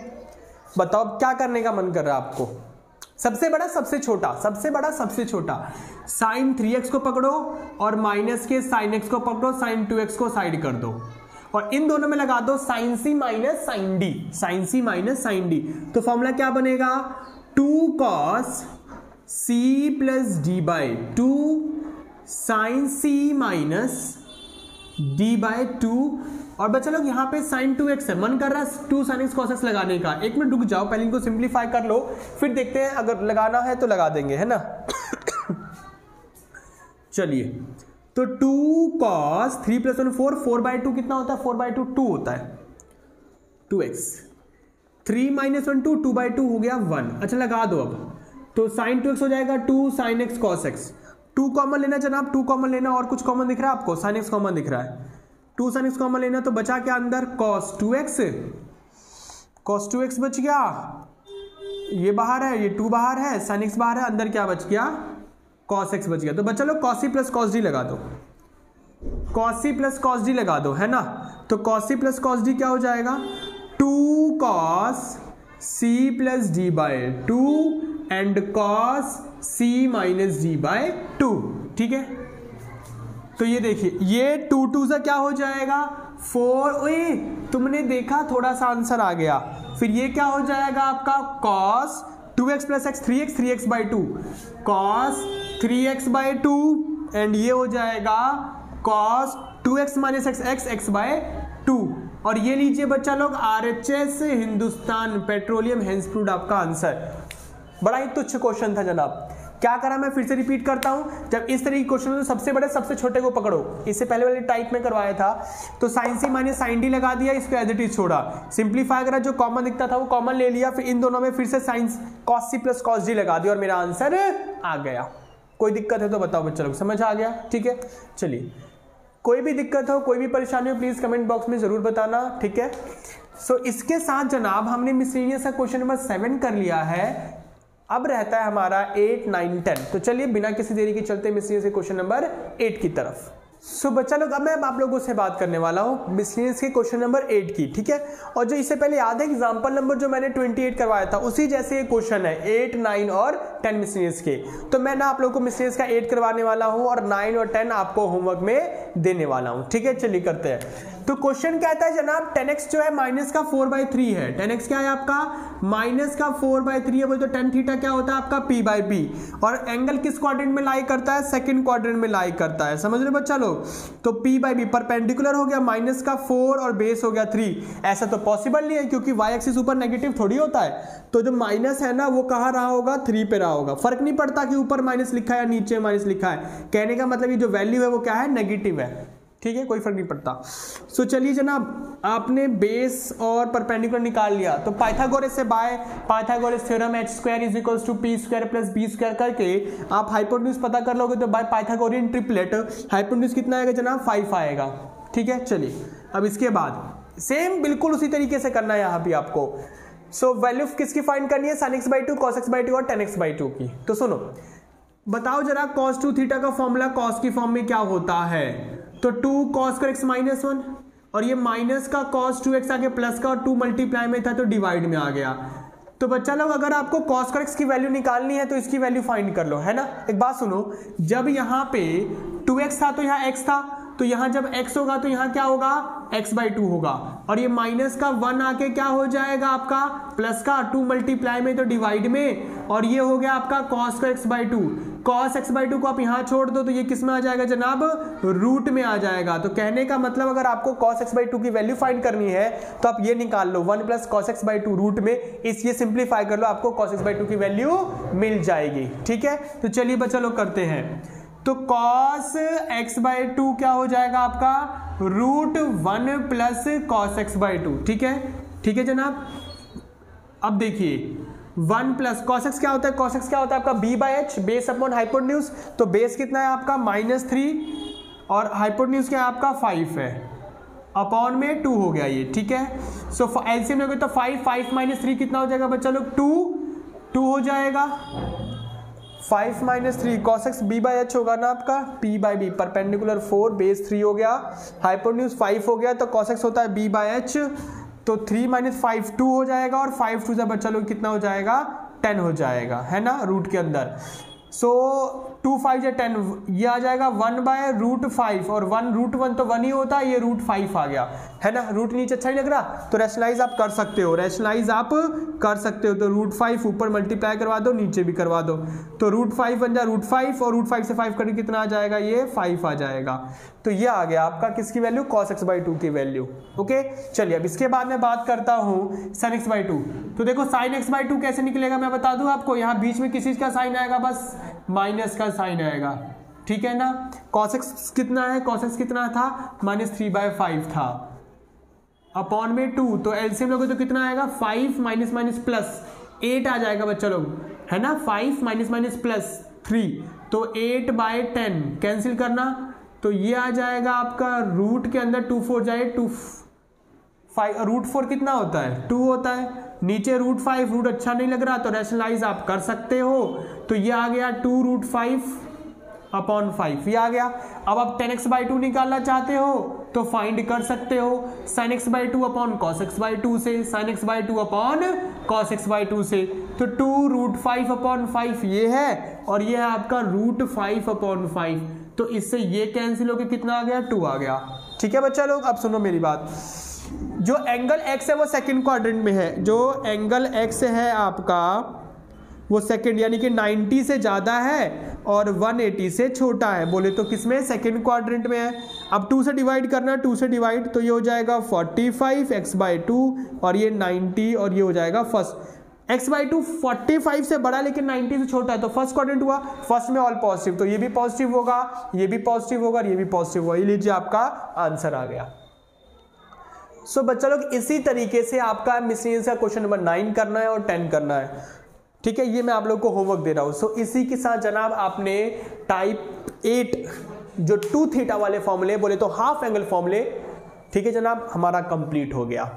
बताओ क्या करने का मन कर रहा है आपको? सबसे बड़ा सबसे छोटा, सबसे बड़ा सबसे छोटा। sin 3x को पकड़ो और माइनस के sin x को पकड़ो, sin 2x को साइड कर दो और इन दोनों में लगा दो sin c minus sin d, sin c minus sin d। तो फॉर्मूला क्या बनेगा, 2 cos c plus d by 2 sin c minus d by 2। और बच्चा लोग यहाँ पे sin 2x है, मन कर रहा है 2 sin x cos x लगाने का। एक मिनट रुक जाओ, पहले इनको सिंप्लीफाई कर लो, फिर देखते हैं अगर लगाना है तो लगा देंगे, है ना। चलिए, तो 2 cos 3 प्लस 1 4, 4/2 कितना होता है, 4/2 2 होता है, 2x। 3 माइनस 1 2, 2/2 हो गया 1। अच्छा लगा दो अब, तो sin 2x हो जाएगा 2 sin x cos x। 2 common लेना जनाब, 2 कॉमन लेना, और कुछ कॉमन दिख रहा है आपको, sin x कॉमन दिख रहा है, 2 sin x कॉमन लेना, तो बचा क्या अंदर, cos 2x, cos 2x बच गया, ये बाहर है, ये 2 बाहर है, sin x बाहर है, अंदर क्या बच गया, cos x बच गया। तो बच्चा लोग cos c plus cos d लगा दो, cos c plus cos d लगा दो, है ना। तो cos c plus cos d क्या हो जाएगा, 2 cos c plus d by 2 and cos c minus d by 2। ठीक है, तो ये देखिए, ये 2 2 से क्या हो जाएगा 4। ओए तुमने देखा, थोड़ा सा आंसर आ गया। फिर ये क्या हो जाएगा आपका cos 2x plus x 3x, 3x by 2 cos 3x by 2, and ये हो जाएगा cos 2x minus x, x by 2। और ये लीजिए बच्चा लोग RHS हिंदुस्तान पेट्रोलियम हेंसप्रूड आपका आंसर। बड़ा ही तुच्छ क्वेश्चन था जनाब। क्या करा, मैं फिर से रिपीट करता हूं, जब इस तरह की क्वेश्चन तो सबसे बड़े सबसे छोटे को पकड़ो। इससे पहले वाले टाइप में करवाया था, तो sin c minus sin d लगा दिया, इसको एज इट इज छोड़ा, सिंप्लीफाई करा, जो कॉमन दिखता था वो कॉमन ले लिया, फिर इन दोनों में फिर से sin cos c plus cos d लगा दिया और मेरा आंसर आ गया। कोई दिक्कत है तो बताओ बच्चा लोग, समझ आ गया? ठीक है, चलिए, कोई भी दिक्कत हो, कोई भी परेशानी हो, प्लीज कमेंट बॉक्स में जरूर बताना। ठीक है, सो इसके साथ जनाब हमने मिसलेनियस का क्वेश्चन नंबर 7 कर लिया है। अब रहता है हमारा 8 9 10। तो चलिए बिना किसी देरी के चलते मिसलेनियस के क्वेश्चन नंबर 8 की तरफ। सो बच्चा लोग, अब मैं आप लोगों से बात करने वाला हूँ मिसलेनियस के क्वेश्चन नंबर 8 की। ठीक है, और जो इससे पहले याद है एग्जाम्पल नंबर जो मैंने 28 करवाया था, उसी जैसे ये क्वेश्चन है 8 9 और 10 मिसलेनियस के। तो मैं ना आप लोगों को मिसलेनियस का 8 करवाने वाला हूँ और 9 और 10 आपको होमवर्क में देने वाला हूँ। ठीक है, चलिए करते हैं। तो क्वेश्चन कहता है जनाब 10x जो है माइनस का 4/3 है। 10x क्या है आपका, माइनस का 4/3 है, बोले तो tan थीटा क्या होता है आपका p/b। और एंगल किस क्वाड्रेंट में लाई करता है, सेकंड क्वाड्रेंट में लाई करता है। समझ रहे बच्चा लोग? तो p/b परपेंडिकुलर हो गया, माइनस का 4 और बेस हो गया 3। ऐसा तो पॉसिबल नहीं है, क्योंकि y एक्सिस ऊपर नेगेटिव थोड़ी होता है। तो जो माइनस है ना वो कहाँ रहा होगा, 3 पे रहा होगा। फर्क नहीं पड़ता कि ऊपर माइनस लिखा है या नीचे माइनस लिखा है, कहने का मतलब ये जो वैल्यू है वो क्या है, नेगेटिव है। ठीक है, कोई फर्क नहीं पड़ता। सो चलिए जनाब, आपने बेस और परपेंडिकुलर निकाल लिया, तो पाइथागोरस से by Pythagoras theorem h² = p² plus b² करके आप हाइपोटेन्यूज पता कर लोगे, तो बाय पाइथागोरियन ट्रिपलेट हाइपोटेन्यूज कितना आएगा जनाब, 5 आएगा। ठीक है, चलिए अब इसके बाद सेम बिल्कुल उसी तरीके से करना है यहाँ भी आपको। सो वैल्यू किसकी फाइंड करनी है, sin x/2 cos x/2 और tan x/2 की। तो सुनो, बताओ जरा cos 2 थीटा का फॉर्मूला cos की फॉर्म में क्या होता है। तो 2 cos x माइनस 1, और ये माइनस का cos 2x आगे प्लस का, और 2 मल्टीप्लाई में था तो डिवाइड में आ गया। तो बच्चा लोग, अगर आपको cos x की वैल्यू निकालनी है तो इसकी वैल्यू फाइंड कर लो, है ना। एक बात सुनो, जब यहाँ पे 2x था तो यहाँ x था, तो यहां जब x होगा तो यहां क्या होगा, x/2 होगा, और ये माइनस का 1 आके क्या हो जाएगा आपका प्लस का 2 मल्टीप्लाई में तो डिवाइड में, और ये हो गया आपका cos का x/2। cos x/2 को आप यहां छोड़ दो तो ये किस में आ जाएगा जनाब, रूट में आ जाएगा। तो कहने का मतलब अगर आपको cos x/2 की वैल्यू फाइंड करनी है तो आप ये निकाल लो 1 + cos x/2 रूट में, इस ये सिंप्लीफाई कर लो, आपको cos x/2 की वैल्यू मिल जाएगी। ठीक है, तो चलिए बच्चा लोग करते हैं। तो cos x/2 क्या हो जाएगा आपका, √1 + cos x/2। ठीक है जनाब। अब देखिए 1 + cos x क्या होता है, cos x क्या होता है आपका b/h, बेस अपॉन हाइपोटेन्यूज। तो बेस कितना है आपका -3 और हाइपोटेन्यूज क्या है आपका 5 है, अपॉन में 2 हो गया ये। ठीक है, सो एलसीएम लोगे तो 5 - 3 कितना हो जाएगा बच्चा लोग, 2 हो जाएगा। 5 - 3 cos x b/h होगा ना आपका, p/b परपेंडिकुलर 4 बेस 3 हो गया, हाइपोटेन्यूज 5 हो गया, तो cos x होता है b/h, तो 3 - 5 2 हो जाएगा, और 5 2 से बच्चा लोग कितना हो जाएगा, 10 हो जाएगा, है ना, रूट के अंदर। सो 2 5 या 10, ये आ जाएगा 1/√5, और 1√1 तो 1 ही होता है, ये √5 आ गया, है ना। रूट नीचे अच्छा ही लग रहा, तो रैशनलाइज आप कर सकते हो, तो √5 ऊपर मल्टीप्लाई करवा दो, नीचे भी करवा दो, तो √5 बन जाए √5, और √5 से 5 करके कितना आ जाएगा, ये 5 आ जाएगा। तो ये आ गया आपका किसकी वैल्यू, cos x/2 की वैल्यू। ओके, चलिए अब इसके बाद मैं बात करता हूं sin x/2। तो देखो sin x/2 कैसे निकलेगा मैं बता दूं आपको, यहां बीच में किस चीज का साइन आएगा, बस माइनस का साइन आएगा। ठीक है ना, cos x कितना है, cos x कितना था, -3/5 था, अपॉन में 2, तो एलसीएम लोगे तो कितना आएगा, 5 - +8 आ जाएगा बच्चा लोग, है ना। 5 - +3 तो 8/10 कैंसिल करना, तो ये आ जाएगा आपका रूट के अंदर 2 4 जाए 2 5, √4 कितना होता है, 2 होता है, नीचे √5, रूट अच्छा नहीं लग रहा तो रैशनलाइज आप कर सकते हो, तो ये आ गया 2√5/5, ये आ गया। अब आप 10x/2 निकालना चाहते हो तो फाइंड कर सकते हो sin x/2 upon cos x/2 से, sin x/2 upon cos x/2 से, तो 2√5/5 ये है, और ये है आपका √5/5, तो इससे ये कैंसिल होकर कितना आ गया, 2 आ गया। ठीक है बच्चा लोग, अब सुनो मेरी बात, जो एंगल x है वो सेकंड क्वाड्रेंट में है, जो एंगल x है आपका वो सेकंड यानी कि 90 से ज़्यादा है और 180 से छोटा है, बोले तो किसमें, सेकंड क्वाड्रेंट में है। अब 2 से डिवाइड करना, 2 से डिवाइड तो ये हो जाएगा 45 x/2, और ये 90, और ये हो जाएगा फर्स्ट। x/2 45 से बड़ा लेकिन 90 से छोटा है, तो फर्स्ट क्वाड्रेंट हुआ, फर्स्ट में ऑल पॉजिटिव, तो ये भी पॉजिटिव होगा, ये भी पॉजिटिव होगा, ये भी पॉजिटिव होगा। ये लीजिए आपका आंसर आ गया। सो बच्चा लोग इसी तरीके से आपका मिसलेनियस का क्वेश्चन नंबर 9 करना है और 10 करना है। ठीक है, ये मैं आप लोग को होमवर्क दे रहा हूं। सो इसी के साथ जनाब आपने टाइप 8 जो 2 थीटा वाले फॉर्मूले, बोले तो हाफ एंगल फॉर्मूले, ठीक है जनाब, हमारा कंप्लीट हो गया।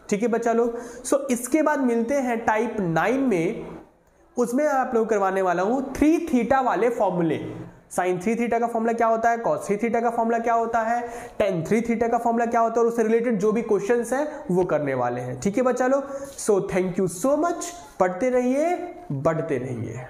ठीक है बच्चा लोग, सो इसके बाद मिलते हैं टाइप 9 में, उसमें आप लोग करवाने वाला हूं 3 थीटा वाले फॉर्मूले। sin 3 थीटा का फॉर्मूला क्या होता है, cos 3 थीटा का फॉर्मूला क्या होता है, tan 3 थीटा का फॉर्मूला क्या होता है, और उससे रिलेटेड जो भी क्वेश्चंस हैं वो करने वाले हैं। ठीक है बच्चा लोग, so thank you so much, पढ़ते रहिए, बढ़ते रहिए।